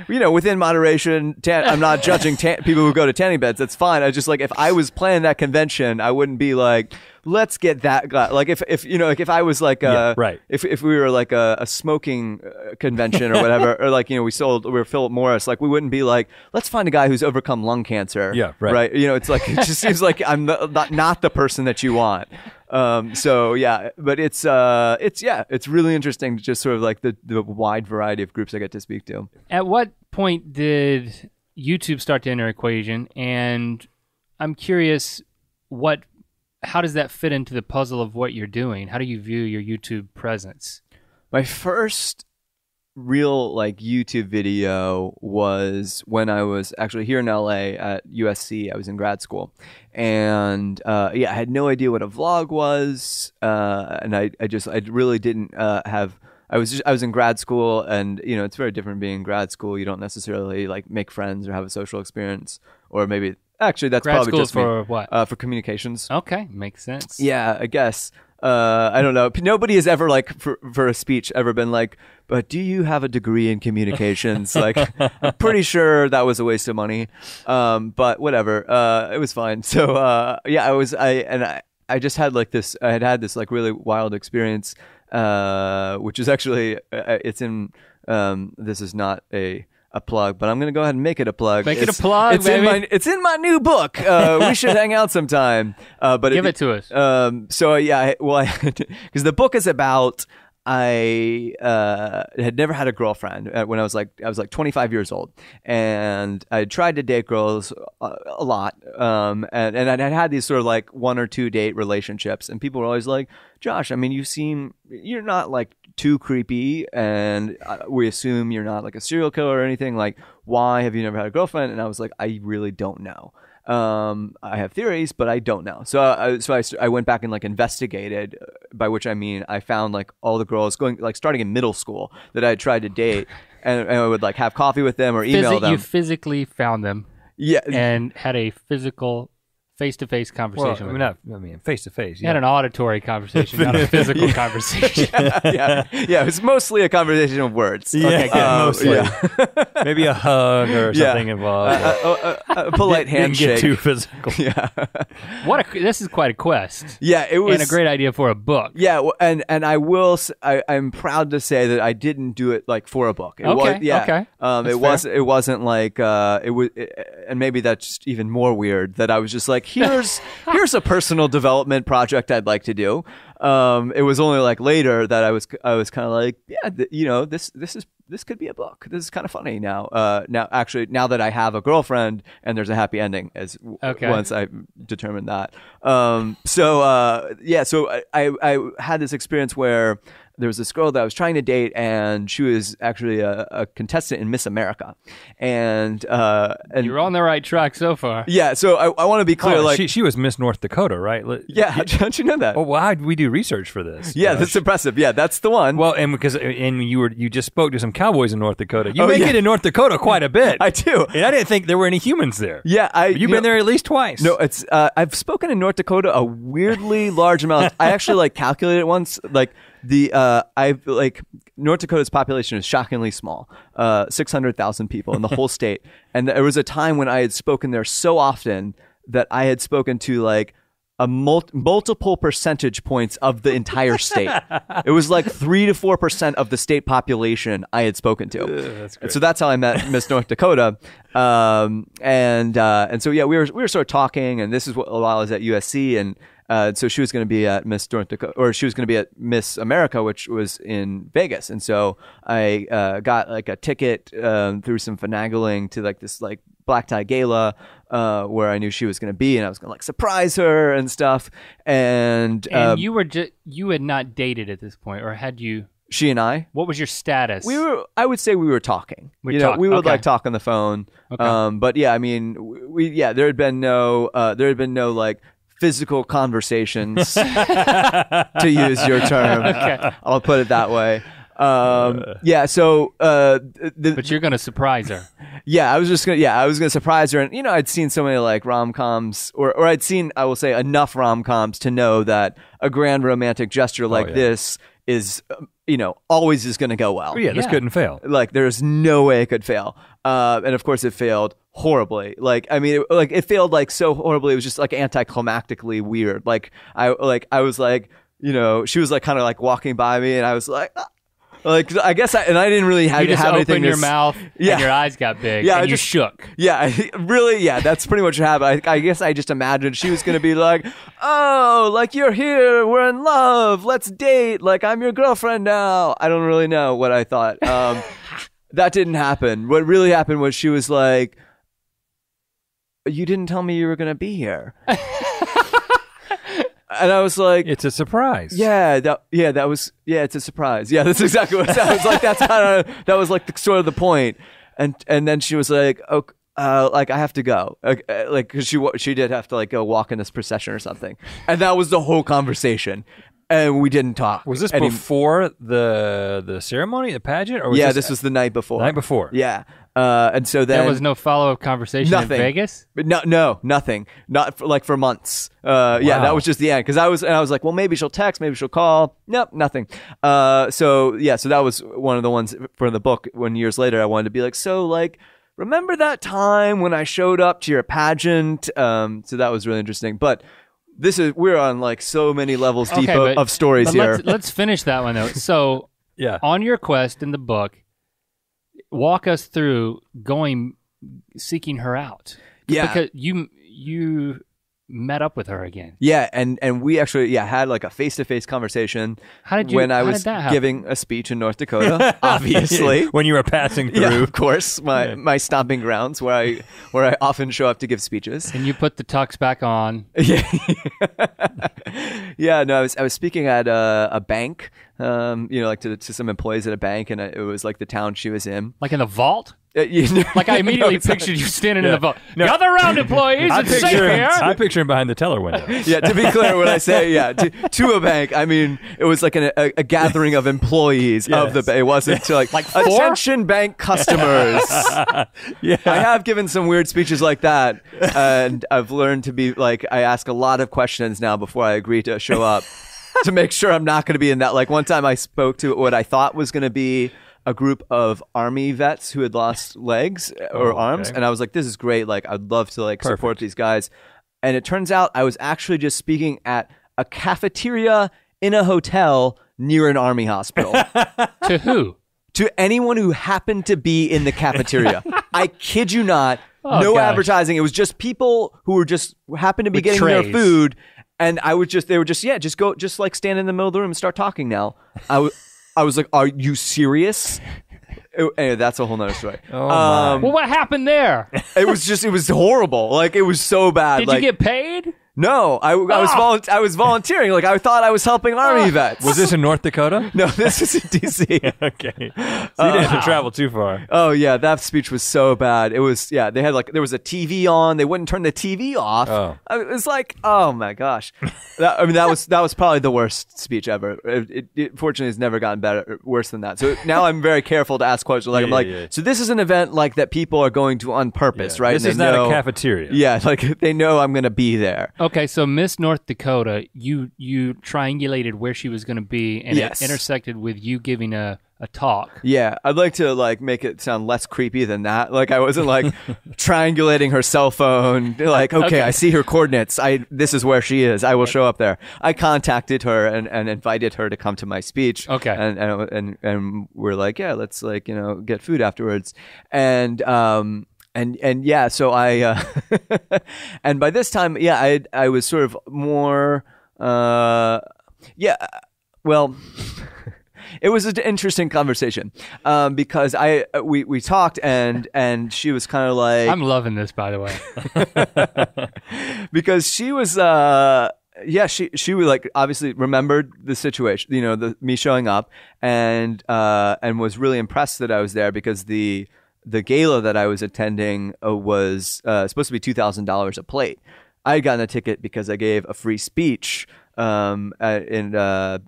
within moderation, I'm not judging people who go to tanning beds. That's fine. I just like if I was planning that convention, I wouldn't be like, let's get that guy. Like if like if I was like right. If we were like a smoking convention or whatever, or like we were Philip Morris, like we wouldn't be like, let's find a guy who's overcome lung cancer. Yeah, right. It's like it just seems like I'm not the person that you want. So yeah, but it's really interesting to just sort of like the wide variety of groups I get to speak to. At what point did YouTube start to enter equation? And I'm curious, how does that fit into the puzzle of what you're doing? How do you view your YouTube presence? My first real like YouTube video was when I was actually here in LA at USC. I was in grad school, and I had no idea what a vlog was, and I really didn't have. I was in grad school, and it's very different being in grad school. You don't necessarily like make friends or have a social experience, or maybe actually that's grad probably school just for me. what? For communications. Okay, makes sense. Yeah, I guess. I don't know. Nobody has ever like for a speech ever been like, but do you have a degree in communications? Like, I'm pretty sure that was a waste of money. But whatever. It was fine. So I just had like this. I had this like really wild experience, which is actually it's in. This is not a plug, but I'm going to go ahead and make it a plug. Make it a plug, baby. It's in my new book. We should hang out sometime. But Give it to us. So yeah, because the book is about I had never had a girlfriend when I was like 25 years old, and I tried to date girls a lot, and I had these sort of like 1 or 2 date relationships, and people were always like, Josh, I mean, you're not like too creepy, and we assume you're not like a serial killer or anything. Like, why have you never had a girlfriend? And I was like, I really don't know. I have theories, but I don't know. So I went back and like investigated, by which I mean I found like all the girls starting in middle school that I had tried to date, and I would like have coffee with them or email them. You physically found them, yeah, and had a physical face-to-face conversation. Well, face to face. You had an auditory conversation, not a physical conversation. Yeah. It was mostly a conversation of words. Okay, good. Mostly. Yeah. Maybe a hug or something involved. A polite handshake. Didn't get too physical. Yeah. This is quite a quest. Yeah, it was, and a great idea for a book. Yeah, and I'm proud to say that I didn't do it like for a book. Okay. It wasn't like it was, and maybe that's just even more weird that I was just like, here's a personal development project I'd like to do. It was only like later that I was kind of like, this could be a book. This is kind of funny now. Now that I have a girlfriend and there's a happy ending once I determined that. So I had this experience where there was this girl that I was trying to date, and she was actually a contestant in Miss America, and you're on the right track so far. Yeah, so I want to be clear. She was Miss North Dakota, right? Yeah, how'd you know that? Oh, well, how did we do research for this? Yeah, that's impressive. Yeah, that's the one. Well, and you just spoke to some cowboys in North Dakota. You make it in North Dakota quite a bit. I do. And I didn't think there were any humans there. Yeah, you've been there at least twice. No, it's I've spoken in North Dakota a weirdly large amount. I actually calculated it once. North Dakota's population is shockingly small, 600,000 people in the whole state. And there was a time when I had spoken there so often that I had spoken to a multiple percentage points of the entire state. It was 3 to 4% of the state population I had spoken to. That's great. And so that's how I met Miss North Dakota. And so we were sort of talking, and this is while I was at USC, and So she was going to be at Miss North Dakota, or she was going to be at Miss America, which was in Vegas. And so I got like a ticket through some finagling to like this like black tie gala where I knew she was going to be, and I was going to like surprise her and stuff. And you had not dated at this point, or had you? She and I. What was your status? I would say we were talking. We would like talk on the phone. Okay. But yeah, I mean, there had been no like physical conversations, to use your term. Okay. I'll put it that way. Yeah. So, but you're gonna surprise her. Yeah, I was gonna surprise her, and you know, I'd seen so many like rom-coms, or I'd seen, I will say, enough rom-coms to know that a grand romantic gesture like this is, you know, always is going to go well. This couldn't fail. Like, there's no way it could fail. And of course, it failed horribly. Like, I mean, it failed like so horribly. It was just like anticlimactically weird. Like, I was like, you know, she was like kind of like walking by me, and I was like. Like, I guess I didn't really have to have anything. You just opened your mouth, and your eyes got big, and you shook. Yeah, really, that's pretty much what happened. I guess I just imagined she was going to be like, oh, like, you're here, we're in love, let's date, like, I'm your girlfriend now. I don't really know what I thought. That didn't happen. What really happened was she was like, you didn't tell me you were going to be here. And I was like, it's a surprise. It's a surprise. Yeah, that's exactly what it sounds like. That was like sort of the point. And then she was like, okay, like, I have to go. Like, cause she did have to like go walk in this procession or something. And that was the whole conversation. And we didn't talk. Was this before the ceremony, the pageant? Or was this was the night before. Night before. Yeah. And so then there was no follow-up conversation in Vegas? No, nothing. Not for months. Wow. Yeah, that was just the end. Because I was like, well, maybe she'll text, maybe she'll call. Nope, nothing. So that was one of the ones for the book. When years later, I wanted to be like, so like, remember that time when I showed up to your pageant? So that was really interesting. But we're on like so many levels deep of stories here. Let's finish that one though. So on your quest in the book, walk us through seeking her out. Yeah, because you met up with her again. Yeah, and we actually had like a face-to-face conversation. When I was giving a speech in North Dakota, obviously. When you were passing through. Yeah, of course, my stomping grounds where I often show up to give speeches. And you put the tux back on. Yeah, no, I was speaking at a bank, like to some employees at a bank, and it was like the town she was in. Like in the vault? Like I immediately pictured you standing in the vault. Gather around, employees. It's safe here. I'm picturing behind the teller window. Yeah, to be clear, when I say to a bank, I mean it was like a gathering of employees of the bank. It wasn't to like attention bank customers. I have given some weird speeches like that, and I've learned to be like, I ask a lot of questions now before I agree to show up to make sure I'm not going to be in that. Like one time I spoke to what I thought was going to be a group of army vets who had lost legs or arms. And I was like, this is great. Like, I'd love to like support these guys. And it turns out I was actually just speaking at a cafeteria in a hotel near an army hospital. To who? To anyone who happened to be in the cafeteria. I kid you not. No advertising. It was just people who were just happened to be getting their food. And they were just go, just like stand in the middle of the room and start talking now. I was like, are you serious? Anyway, that's a whole nother story. Well, what happened there? It was horrible. Like, it was so bad. Did you get paid? No, I was volunteering. Like, I thought I was helping army vets. Was this in North Dakota? No, this is in D.C. Okay. So you didn't have to travel too far. Oh, yeah. That speech was so bad. It was, they had like, there was a TV on. They wouldn't turn the TV off. Oh. It was like, oh my gosh. That was probably the worst speech ever. It fortunately has never gotten worse than that. So now I'm very careful to ask questions. Like, so this is an event like that people are going to on purpose, right? This is not a cafeteria. Yeah. Like, they know I'm going to be there. Okay, so Miss North Dakota, you triangulated where she was going to be, and it intersected with you giving a talk. Yeah, I'd like to like make it sound less creepy than that. Like, I wasn't like triangulating her cell phone. Like, okay, I see her coordinates. This is where she is. I will show up there. I contacted her and invited her to come to my speech. Okay, and we're like, let's like get food afterwards, and so I and by this time I was sort of more Yeah. Well, it was an interesting conversation because we talked and she was kind of like, I'm loving this, by the way. because she was she would like obviously remembered the situation, me showing up and was really impressed that I was there because the gala that I was attending was supposed to be $2,000 a plate. I had gotten a ticket because I gave a free speech at a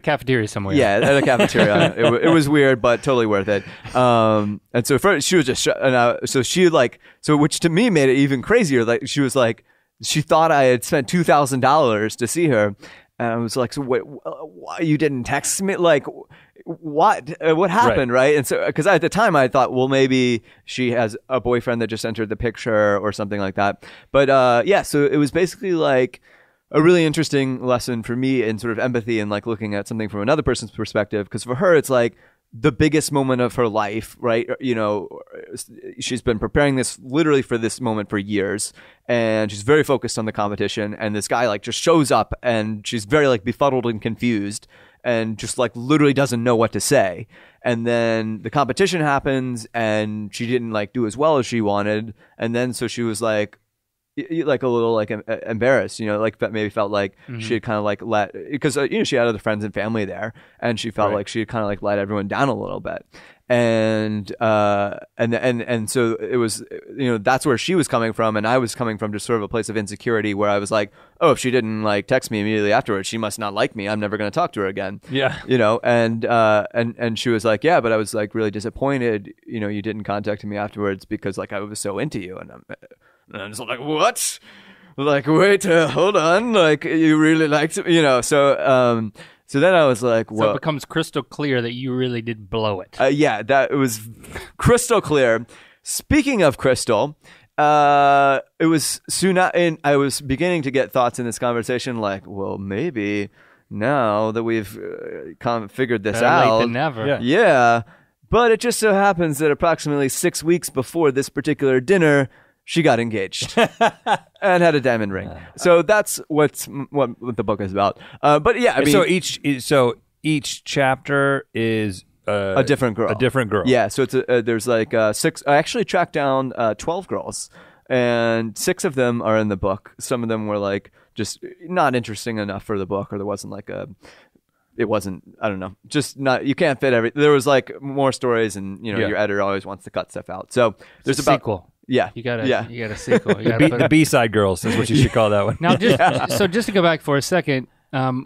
cafeteria somewhere. Yeah, at a cafeteria. It was weird, but totally worth it. And so first she was just, which to me made it even crazier. Like she was like, she thought I had spent $2,000 to see her, and I was like, so wait, why you didn't text me? Like, what happened, right? And so, because at the time I thought, well, maybe she has a boyfriend that just entered the picture or something like that. But so it was basically like a really interesting lesson for me in sort of empathy and like looking at something from another person's perspective. Because for her, it's like the biggest moment of her life, right? She's been preparing this literally for this moment for years, and she's very focused on the competition. And this guy like just shows up, and she's very like befuddled and confused, and just like literally doesn't know what to say. And then the competition happens, and she didn't like do as well as she wanted, and then so she was like a little like embarrassed, like maybe felt like she had kind of like because she had other friends and family there, and she felt like she had kind of like let everyone down a little bit, and so it was, that's where she was coming from, and I was coming from just sort of a place of insecurity where I was like, oh, if she didn't like text me immediately afterwards, she must not like me. I'm never going to talk to her again. Yeah, and she was like, yeah, but I was like really disappointed, you didn't contact me afterwards because like I was so into you, and I'm just like, what? Like, wait, hold on. Like, you really liked me, So then I was like, well. So it becomes crystal clear that you really did blow it. Yeah, that was crystal clear. Speaking of crystal, it was soon, and I was beginning to get thoughts in this conversation like, well, maybe now that we've kind of figured this out. Late than never. Yeah. But it just so happens that approximately 6 weeks before this particular dinner, she got engaged and had a diamond ring. So that's what the book is about. But yeah, I mean, so each chapter is a different girl. A different girl. Yeah. So it's there's like 6. I actually tracked down 12 girls, and 6 of them are in the book. Some of them were like just not interesting enough for the book, or there wasn't like it wasn't, I don't know, just not, you can't fit there was like more stories, and your editor always wants to cut stuff out. So there's a sequel. Yeah, you got a sequel. The B-side girls is what you should call that one. Now, just to go back for a second,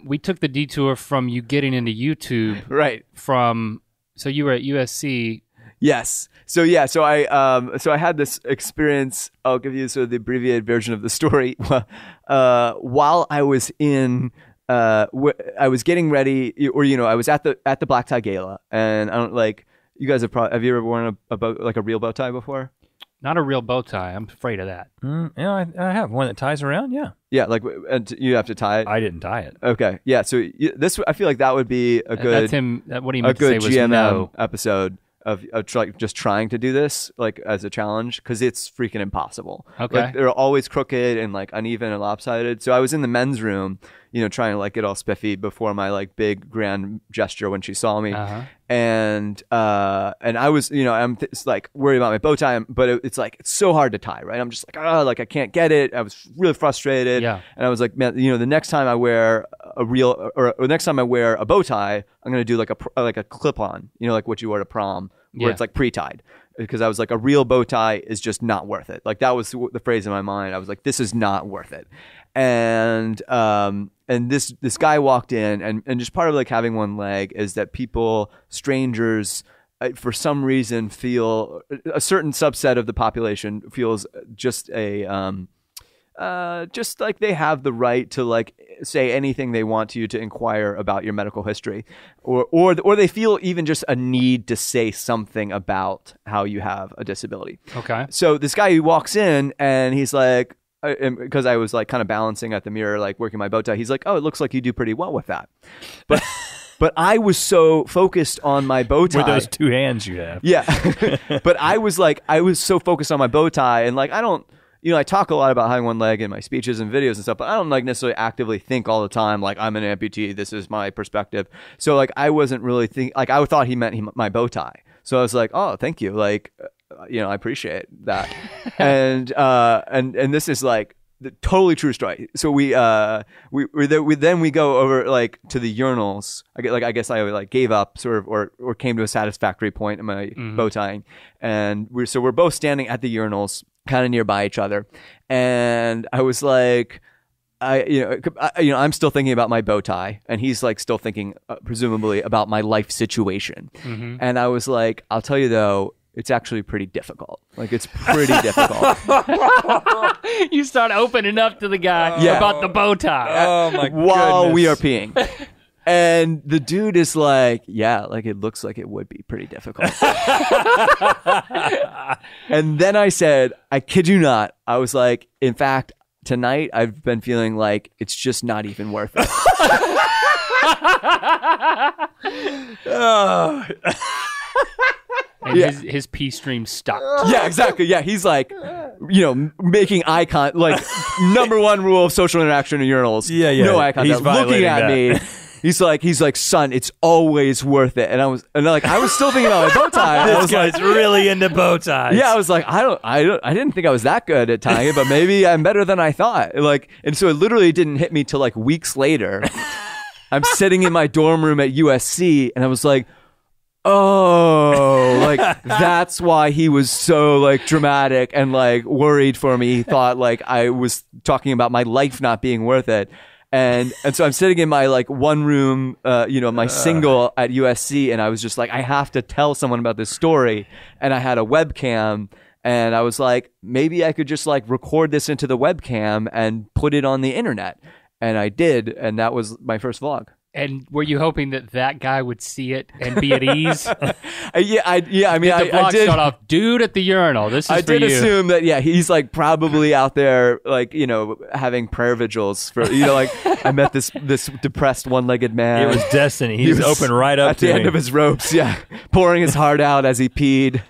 we took the detour from you getting into YouTube, right? So you were at USC. Yes. So I had this experience. I'll give you sort of the abbreviated version of the story. While I was in, I was getting ready, or I was at the black tie gala, and I don't like. You guys have you ever worn a real bow tie before? Not a real bow tie. I'm afraid of that. I have one that ties around. Yeah. Yeah, like and you have to tie it. I didn't tie it. Okay. Yeah. So this, I feel like that would be a good. That's him. What he meant to say was GMM episode of like just trying to do this like as a challenge, because it's freaking impossible. Okay. Like, they're always crooked and like uneven and lopsided. So I was in the men's room, trying to like get all spiffy before my like big grand gesture when she saw me. And I was, I'm like worried about my bow tie, but it's like, it's so hard to tie, right? I'm just like, like I can't get it. I was really frustrated. Yeah. And I was like, man, the next time I wear or next time I wear a bow tie, I'm going to do like a clip on, like what you wear to prom, where it's like pre-tied. Because I was like, a real bow tie is just not worth it. Like that was the phrase in my mind. I was like, this is not worth it. And this guy walked in, and just part of like having one leg is that strangers, for some reason feel, a certain subset of the population feels just just like they have the right to like say anything they want to you, to inquire about your medical history, or they feel even just a need to say something about how you have a disability. Okay. So this guy who walks in, and he's like, because I was like kind of balancing at the mirror, like working my bow tie, he's like, oh, it looks like you do pretty well with that. But I was so focused on my bow tie. With those 2 hands you have. Yeah. But I was so focused on my bow tie, and like, I don't, I talk a lot about having one leg in my speeches and videos and stuff, but I don't like necessarily actively think all the time, like, I'm an amputee, this is my perspective. So like, I wasn't really like, I thought he meant my bow tie. So I was like, oh, thank you. Like, I appreciate that. and this is like the totally true story. So we go over like to the urinals. I guess I like gave up sort of, or came to a satisfactory point in my bow tying. And we're both standing at the urinals, kind of nearby each other. And I was like, I'm still thinking about my bow tie, and he's like still thinking, presumably, about my life situation. And I was like, I'll tell you though, it's actually pretty difficult. Like, it's pretty difficult. You start opening up to the guy about the bow tie. Oh my goodness. While we are peeing. And the dude is like, yeah, like it looks like it would be pretty difficult. And then I said, I kid you not, I was like, in fact, tonight I've been feeling like it's just not even worth it. And his pee stream stopped. Yeah, exactly. Yeah, he's like, making eye contact. Like, number one rule of social interaction in urinals. Yeah. No eye contact. He's looking at me. He's like, son, it's always worth it. And I was still thinking about my bow tie. This guy's really into bow ties. Yeah, I was like, I didn't think I was that good at tying it, but maybe I'm better than I thought. Like, and so it literally didn't hit me till like weeks later. I'm sitting in my dorm room at USC, and I was like, oh, like that's why he was so like dramatic and like worried for me. He thought like I was talking about my life not being worth it. And so I'm sitting in my like one room, my single at USC, and I was just like, I have to tell someone about this story. And I had a webcam, and I was like, maybe I could just like record this into the webcam and put it on the internet. And I did, and that was my first vlog. And were you hoping that guy would see it and be at ease? I mean, the vlog I did start off, dude at the urinal. This is I for did you. assume that, he's like probably out there, like, having prayer vigils for, like, I met this depressed one-legged man. It was destiny. He was open right up at to the me. end of his ropes. Yeah, pouring his heart out as he peed.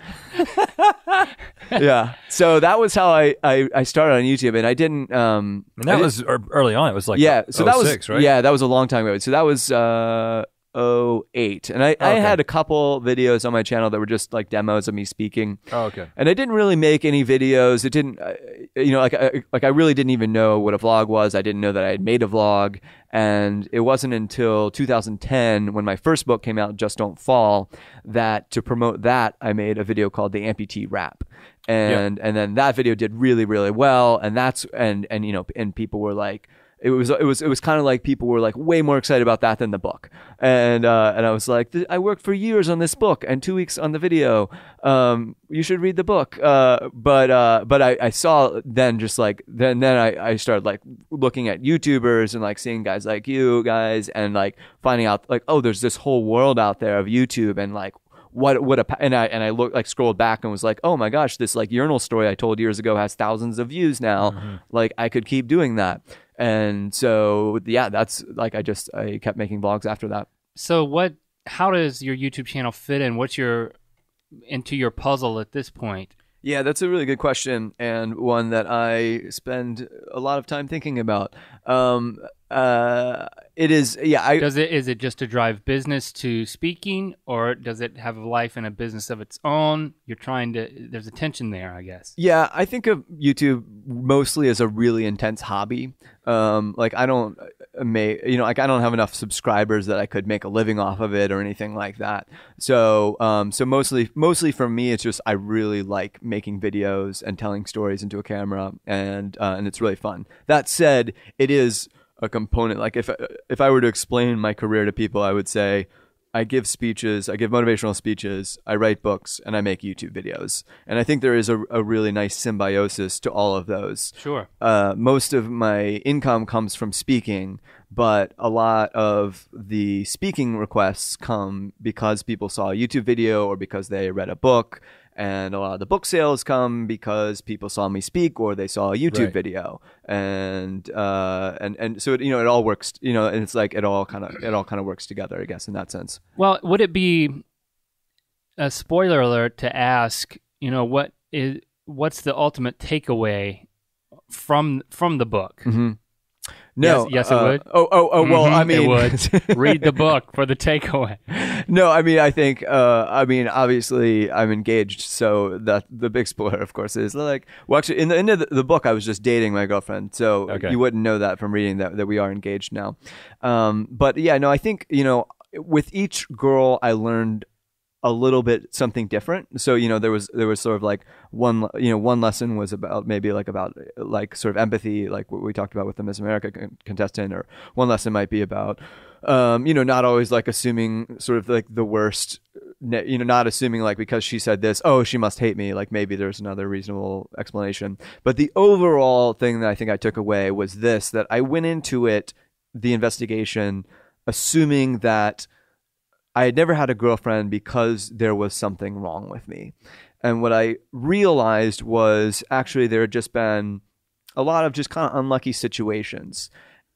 Yeah, so that was how I started on YouTube, and I didn't. And that was early on. It was like so that was 06, right? Yeah, that was a long time ago. So that was 08, and I had a couple videos on my channel that were just like demos of me speaking. Oh, okay. And I didn't really make any videos. It didn't, I really didn't even know what a vlog was. I didn't know that I had made a vlog, and it wasn't until 2010 when my first book came out, Just Don't Fall, that to promote that I made a video called The Amputee Rap. And then that video did really, really well, and people were like, it was kind of like people were like way more excited about that than the book, and I was like, I worked for years on this book and 2 weeks on the video. You should read the book. But I saw then just like then I started like looking at YouTubers and like seeing guys like you guys and like finding out like, oh, there's this whole world out there of YouTube, and like and I looked, like, scrolled back and was like, oh my gosh, this like urinal story I told years ago has thousands of views now. Mm-hmm. Like, I could keep doing that. And so that's like I kept making vlogs after that. So how does your YouTube channel fit in? What's into your puzzle at this point? Yeah, that's a really good question, and one that I spend a lot of time thinking about. It is, is it just to drive business to speaking, or does it have a life and a business of its own? There's a tension there, I guess. Yeah, I think of YouTube mostly as a really intense hobby. Like I don't have enough subscribers that I could make a living off of it or anything like that. So mostly for me, it's just I really like making videos and telling stories into a camera, and it's really fun. That said, it is a component. Like if I were to explain my career to people, I would say I give speeches, I give motivational speeches, I write books, and I make YouTube videos. And I think there is a really nice symbiosis to all of those. Sure. Most of my income comes from speaking, but a lot of the speaking requests come because people saw a YouTube video or because they read a book. And a lot of the book sales come because people saw me speak or they saw a YouTube video, and so it all works, and it's like it all kind of works together, I guess, in that sense. Well, would it be a spoiler alert to ask, what's the ultimate takeaway from the book. No. Yes, it would. Well, I mean, it would. Read the book for the takeaway. No, I mean, I think, obviously I'm engaged, so that the big spoiler, of course, is like, well, actually, in the end of the book, I was just dating my girlfriend, so you wouldn't know that from reading that we are engaged now. But yeah, no, I think, with each girl, I learned a little bit something different. So, there was sort of like one lesson was about sort of empathy, like what we talked about with the Miss America contestant, or one lesson might be about, not always like assuming sort of like the worst, not assuming like because she said this, oh, she must hate me. Like maybe there's another reasonable explanation. But the overall thing that I think I took away was this, that I went into the investigation, assuming that I had never had a girlfriend because there was something wrong with me. And what I realized was actually there had just been a lot of just kind of unlucky situations.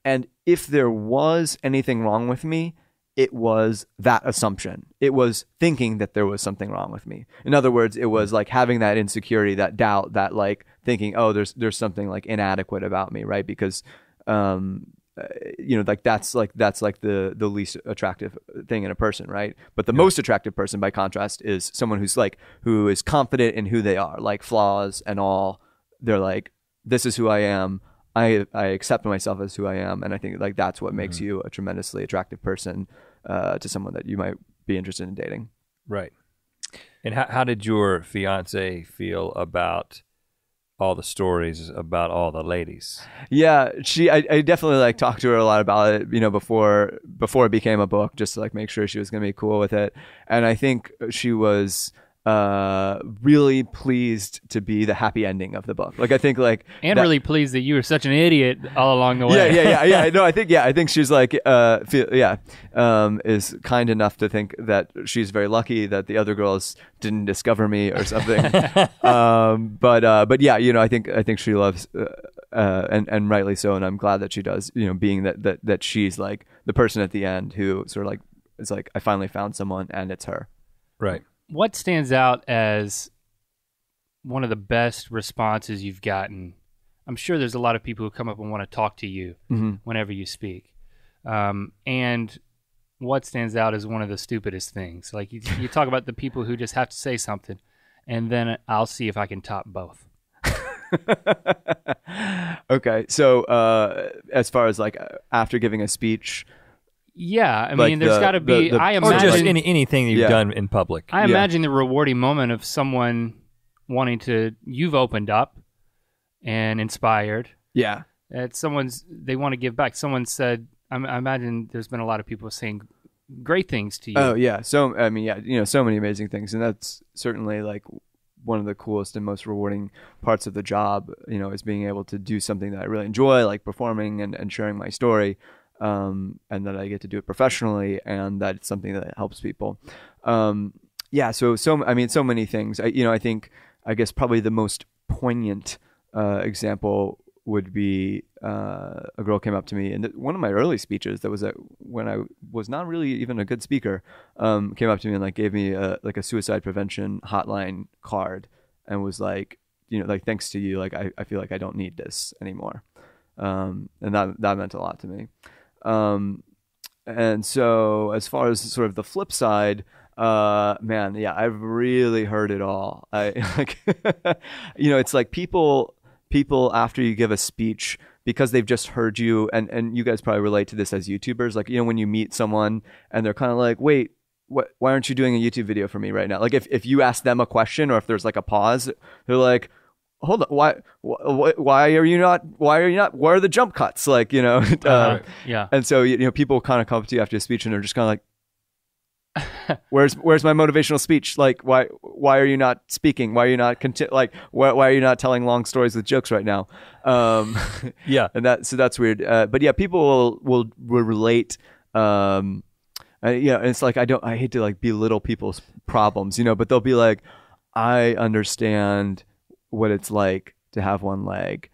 And if there was anything wrong with me, it was that assumption. It was thinking that there was something wrong with me. In other words, it was like having that insecurity, that doubt, that like thinking, oh, there's something like inadequate about me, right? Because like that's the least attractive thing in a person, right? But the most attractive person, by contrast, is someone who is confident in who they are, like flaws and all. They're like, this is who I am. I accept myself as who I am, and I think like that's what makes you a tremendously attractive person to someone that you might be interested in dating. Right. And how did your fiance feel about all the stories about all the ladies? Yeah, I definitely like talked to her a lot about it, before it became a book, just to like make sure she was going to be cool with it. And I think she was really pleased to be the happy ending of the book. Like I think like really pleased that you were such an idiot all along the way. Yeah. No, I think she's like is kind enough to think that she's very lucky that the other girls didn't discover me or something. But yeah, I think she loves and rightly so, and I'm glad that she does. Being that she's like the person at the end who sort of like is like, I finally found someone and it's her. Right. What stands out as one of the best responses you've gotten? I'm sure there's a lot of people who come up and want to talk to you whenever you speak. And what stands out as one of the stupidest things? Like you talk about the people who just have to say something, and then I'll see if I can top both. Okay. So as far as like after giving a speech... Yeah, I mean, there's got to be. I imagine, or just anything you've done in public. I imagine the rewarding moment of someone wanting to. You've opened up and inspired. Yeah, they want to give back. Someone said, I imagine there's been a lot of people saying great things to you. Oh yeah, so I mean, so many amazing things, and that's certainly like one of the coolest and most rewarding parts of the job. Is being able to do something that I really enjoy, like performing and sharing my story. And that I get to do it professionally, and that it's something that helps people. So many things. I guess probably the most poignant example would be a girl came up to me, and one of my early speeches that was when I was not really even a good speaker, came up to me and like gave me a suicide prevention hotline card, and was like, like, thanks to you, like I feel like I don't need this anymore, and that meant a lot to me. And so as far as sort of the flip side, I've really heard it all. It's like people after you give a speech, because they've just heard you, and you guys probably relate to this as YouTubers, like, when you meet someone and they're kind of like, wait, why aren't you doing a YouTube video for me right now? Like if you ask them a question, or if there's like a pause, they're like, hold on, why are you not, where are the jump cuts? Like, yeah. And so, people kind of come up to you after a speech and they're just kind of like, where's my motivational speech? Like, why are you not speaking? Why are you not, why are you not telling long stories with jokes right now? Yeah. And that's weird. But yeah, people will relate, and it's like, I hate to like belittle people's problems, but they'll be like, I understand what it's like to have one leg,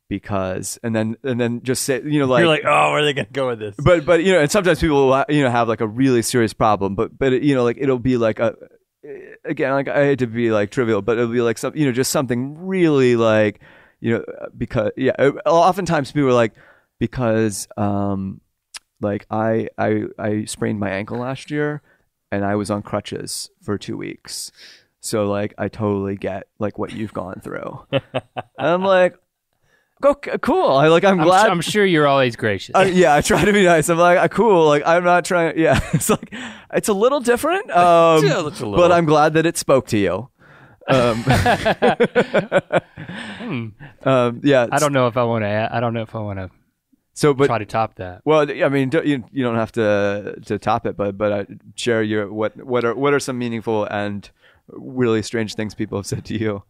because and then just say, like, you're like, oh, where are they gonna go with this? But and sometimes people will, have like a really serious problem, but like it'll be like again, like I hate to be like trivial, but it'll be like some, just something really like, because oftentimes people are like, because like I sprained my ankle last year and I was on crutches for 2 weeks. So like I totally get like what you've gone through. And I'm like, cool. I'm glad. I'm sure you're always gracious. Yeah, I try to be nice. I'm like, cool. Like I'm not trying. Yeah, it's like it's a little different. But I'm glad that it spoke to you. Yeah. I don't know if I want to. I don't know if I want to. Try to top that. Well, I mean, you don't have to top it, but share your what are some meaningful and really strange things people have said to you.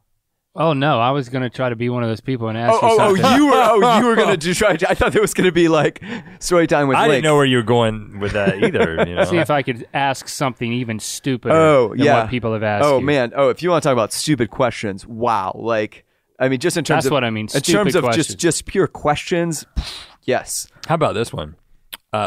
Oh no, I was gonna try to be one of those people and ask you something. You were gonna try. I thought it was gonna be like story time with. I didn't know where you were going with that either. You know? See if I could ask something even stupider than what people have asked. Oh you. man. Oh, if you want to talk about stupid questions, wow. Like, I mean, just in terms that's of what I mean. In terms of just pure questions, yes. How about this one?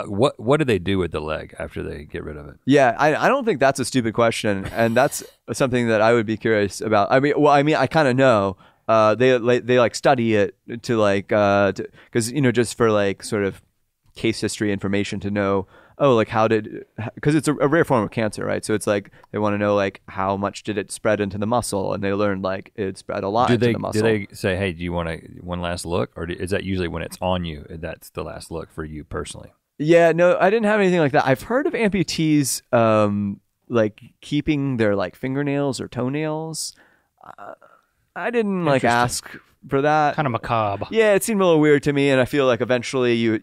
What do they do with the leg after they get rid of it? Yeah, I don't think that's a stupid question, and that's something that I would be curious about. I mean, I kind of know. They like study it to like because just for like sort of case history information to know. Oh, like because it's a rare form of cancer, right? So it's like they want to know like how much did it spread into the muscle, and they learned like it spread a lot into the muscle. Do they say, hey, do you want one last look, or is that usually when it's on you? That's the last look for you personally? Yeah, no, I didn't have anything like that. I've heard of amputees like keeping their like fingernails or toenails. I didn't like ask for that. Kind of macabre. Yeah, it seemed a little weird to me, and I feel like eventually you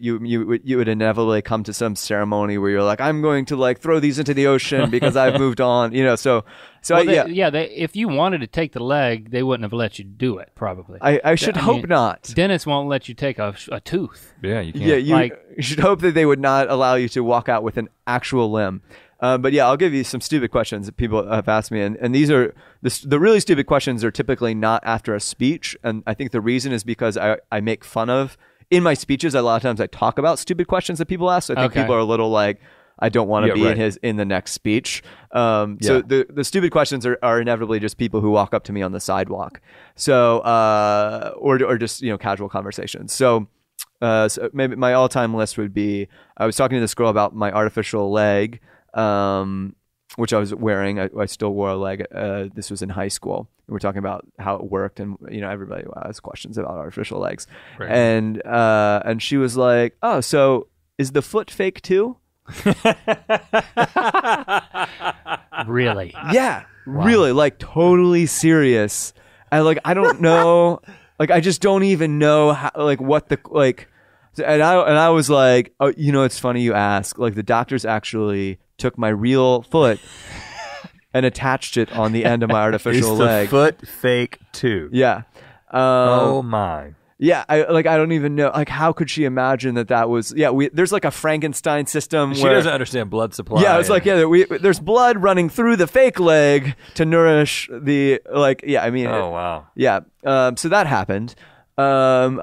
would inevitably come to some ceremony where you're like, I'm going to like throw these into the ocean because I've moved on, So if you wanted to take the leg, they wouldn't have let you do it. Probably. I should hope not. Dentists won't let you take a tooth. Yeah, you can't. Yeah, you should hope that they would not allow you to walk out with an actual limb. But yeah, I'll give you some stupid questions that people have asked me, and these are the really stupid questions are typically not after a speech, and I think the reason is because I make fun of in my speeches. A lot of times I talk about stupid questions that people ask. So I think people are a little like, I don't want to be in the next speech. So the stupid questions are inevitably just people who walk up to me on the sidewalk. So or just casual conversations. So maybe my all-time list would be, I was talking to this girl about my artificial leg. Which I was wearing. I still wore a leg. This was in high school. We're talking about how it worked, and everybody has questions about artificial legs. Right. And she was like, "Oh, so is the foot fake too?" Really? Yeah, wow. Really, like totally serious. I don't know. Like I just don't even know how. Like what the like. And I was like, oh, it's funny you ask. Like the doctors actually took my real foot and attached it on the end of my artificial leg. Is the foot fake too? Yeah. Oh my. Yeah, I don't even know. Like, how could she imagine that was? Yeah, there's like a Frankenstein system. She doesn't understand blood supply. Yeah, it's like there's blood running through the fake leg to nourish the like. Yeah, I mean. Oh wow. Yeah. So that happened. That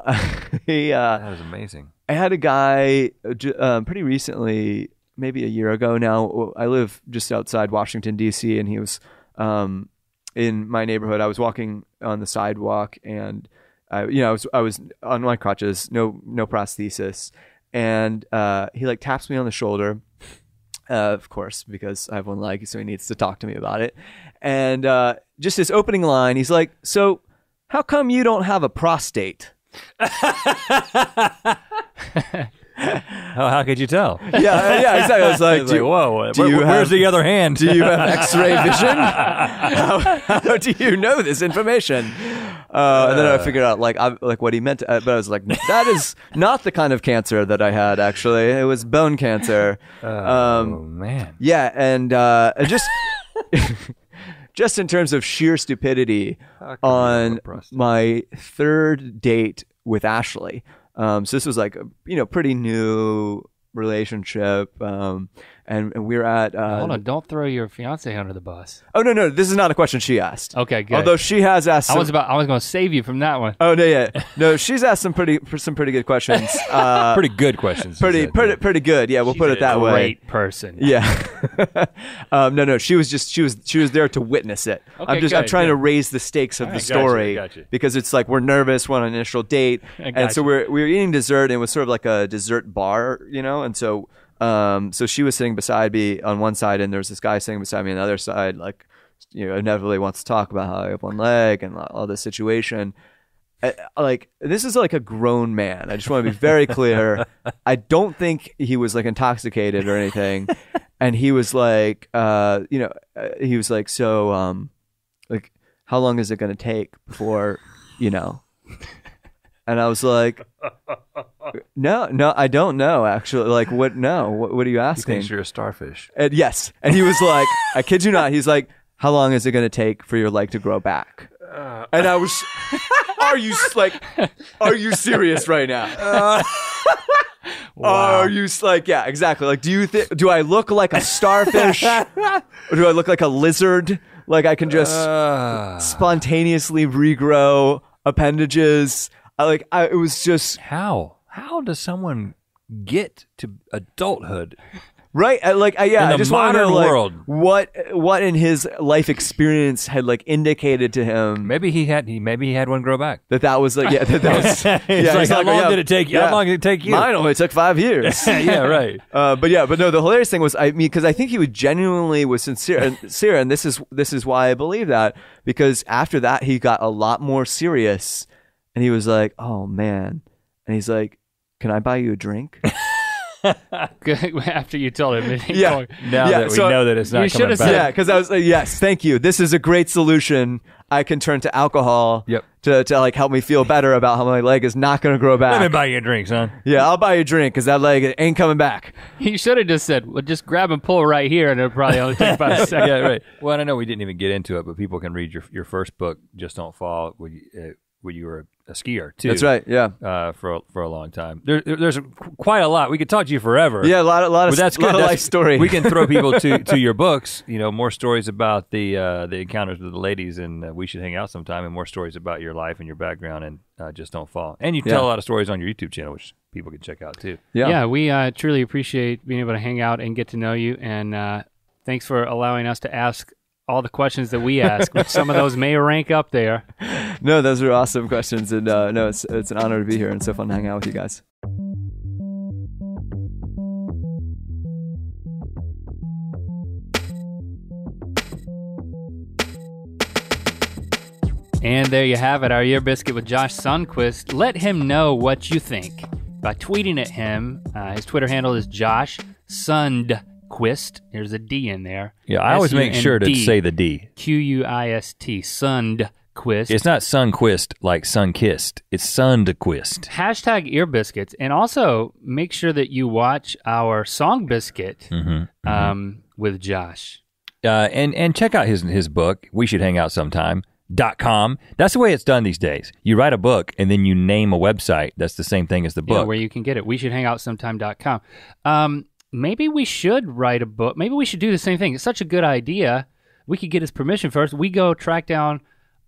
was amazing. I had a guy pretty recently, maybe a year ago now. I live just outside Washington, D.C., and he was in my neighborhood. I was walking on the sidewalk, and I was on my crutches, no prosthesis, and he like taps me on the shoulder, of course, because I have one leg, so he needs to talk to me about it. And just his opening line, he's like, "So, how come you don't have a prostate?" How could you tell? Yeah, exactly. I was like, whoa, where's the other hand? Do you have X-ray vision? How do you know this information? And then I figured out like what he meant, but I was like, that is not the kind of cancer that I had. Actually, it was bone cancer. Oh man. Yeah, and just. Just in terms of sheer stupidity, on my third date with Ashley. So this was like a pretty new relationship, and we were at. Hold on, don't throw your fiance under the bus. Oh no, this is not a question she asked. Okay, good. Although she has asked. I was going to save you from that one. Oh no, she's asked some pretty good questions. Pretty good questions. Pretty good. Yeah, we'll put it that way. Great person. Yeah. No. She was there to witness it. Okay, I'm trying to raise the stakes of the story gotcha. because it's like we're nervous, we're on an initial date, and so we were eating dessert, and it was sort of like a dessert bar, and so she was sitting beside me on one side, and there was this guy sitting beside me on the other side, like inevitably wants to talk about how I have one leg and all this situation. Like this is like a grown man. I just want to be very clear. I don't think he was like intoxicated or anything. And he was like, he was like, so, like, how long is it going to take before, And I was like, no, I don't know, actually. Like, what? No, what are you asking? He thinks you're a starfish. And yes. And he was like, I kid you not. He's like, how long is it going to take for your leg to grow back? And I was, are you serious right now? Wow. Are you like, yeah, exactly. Like, do I look like a starfish? Or do I look like a lizard? Like I can just spontaneously regrow appendages? It was just. How does someone get to adulthood? Right, I just want to know world. What in his life experience had like indicated to him. Maybe he had one grow back. That was like that was. How long did it take you? How long did it take you? Mine only took 5 years. Yeah, right. But no, the hilarious thing was because I think he genuinely was sincere, and this is why I believe that, because after that he got a lot more serious, and he was like, oh man, and he's like, can I buy you a drink? After you told him. That we know that it's not coming back. Yeah, because I was like, yes, thank you. This is a great solution. I can turn to alcohol to like help me feel better about how my leg is not going to grow back. Let me buy you a drink, son. Yeah, I'll buy you a drink because that leg ain't coming back. He should have just said, well, just grab and pull right here, and it'll probably only take about a second. Yeah, right. Well, I know we didn't even get into it, but people can read your first book, Just Don't Fall, when you were a skier too. That's right. Yeah. For a long time. There's quite a lot. We could talk to you forever. Yeah, a lot of life story. We can throw people to your books. More stories about the encounters with the ladies, and we should hang out sometime. And more stories about your life and your background, and Just Don't Fall. And you tell a lot of stories on your YouTube channel, which people can check out too. Yeah. We truly appreciate being able to hang out and get to know you. And thanks for allowing us to ask all the questions that we ask, which some of those may rank up there. No, those are awesome questions, and it's an honor to be here and so fun to hang out with you guys. And there you have it, our Ear Biscuit with Josh Sundquist. Let him know what you think by tweeting at him. His Twitter handle is Josh Sundquist. There's a D in there. Yeah, I always make sure to say the D. Quist. Sundquist. It's not Sundquist like Sunkissed. It's Sundquist. Hashtag Ear Biscuits. And also make sure that you watch our Song Biscuit with Josh. And check out his book, We Should Hang Out Sometime. .com. That's the way it's done these days. You write a book and then you name a website. That's the same thing as the book. Yeah, where you can get it. We should hang out sometime.com. Maybe we should write a book. Maybe we should do the same thing. It's such a good idea. We could get his permission first. We go track down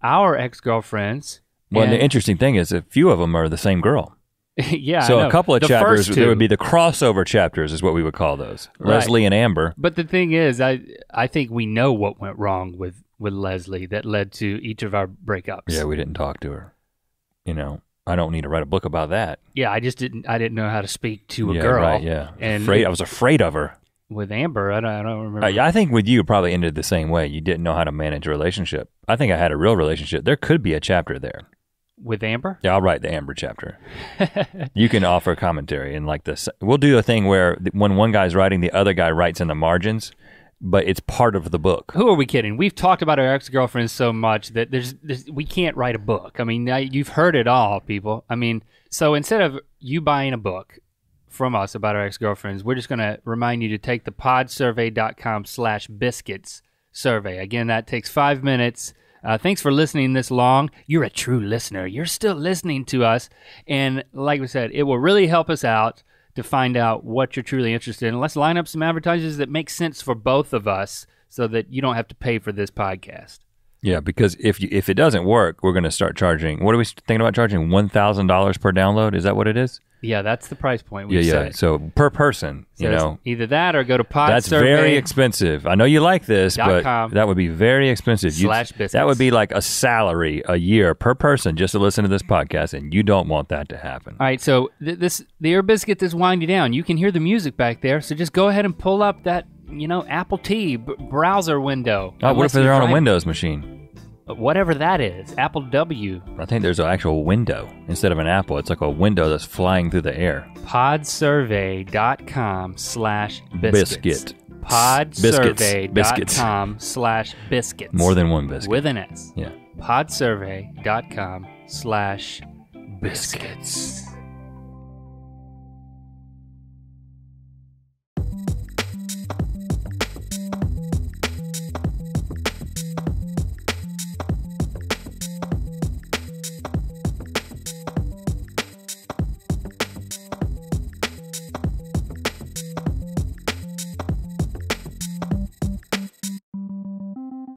our ex-girlfriends. Well, and the interesting thing is a few of them are the same girl. Yeah, so a couple of chapters, there would be the crossover chapters is what we would call those. Right. Leslie and Amber. But the thing is, I think we know what went wrong with Leslie that led to each of our breakups. Yeah, we didn't talk to her. I don't need to write a book about that. Yeah, I didn't know how to speak to a girl. Right, yeah. And I was afraid of her. With Amber, I don't remember. I think with you, it probably ended the same way. You didn't know how to manage a relationship. I think I had a real relationship. There could be a chapter there. With Amber? Yeah, I'll write the Amber chapter. You can offer commentary and like this. We'll do a thing where when one guy's writing, the other guy writes in the margins, but it's part of the book. Who are we kidding? We've talked about our ex-girlfriends so much that we can't write a book. I mean, you've heard it all, people. I mean, so instead of you buying a book from us about our ex-girlfriends, we're just going to remind you to take the podsurvey.com/biscuits survey. Again, that takes 5 minutes. Thanks for listening this long. You're a true listener. You're still listening to us. And like we said, it will really help us out to find out what you're truly interested in. Let's line up some advertisers that make sense for both of us so that you don't have to pay for this podcast. Yeah, because if it doesn't work, we're gonna start charging, what are we thinking about charging, $1,000 per download? Is that what it is? Yeah, that's the price point we set. So per person, So you it's know. either that or go to Pod That's Survey. very expensive. I know you like this, but .com that would be very expensive. /biscuits. That would be like a salary a year per person just to listen to this podcast, and you don't want that to happen. All right, so the Ear Biscuit is winding down. You can hear the music back there, so just go ahead and pull up that, Apple T browser window. Oh, what if Unless they're you're on a driving. Windows machine? Whatever that is, Apple W. I think there's an actual window instead of an apple. It's like a window that's flying through the air. Podsurvey.com/biscuits. Biscuit. Podsurvey.com/biscuits. More than one biscuit. With an S. Yeah. Podsurvey.com/biscuits.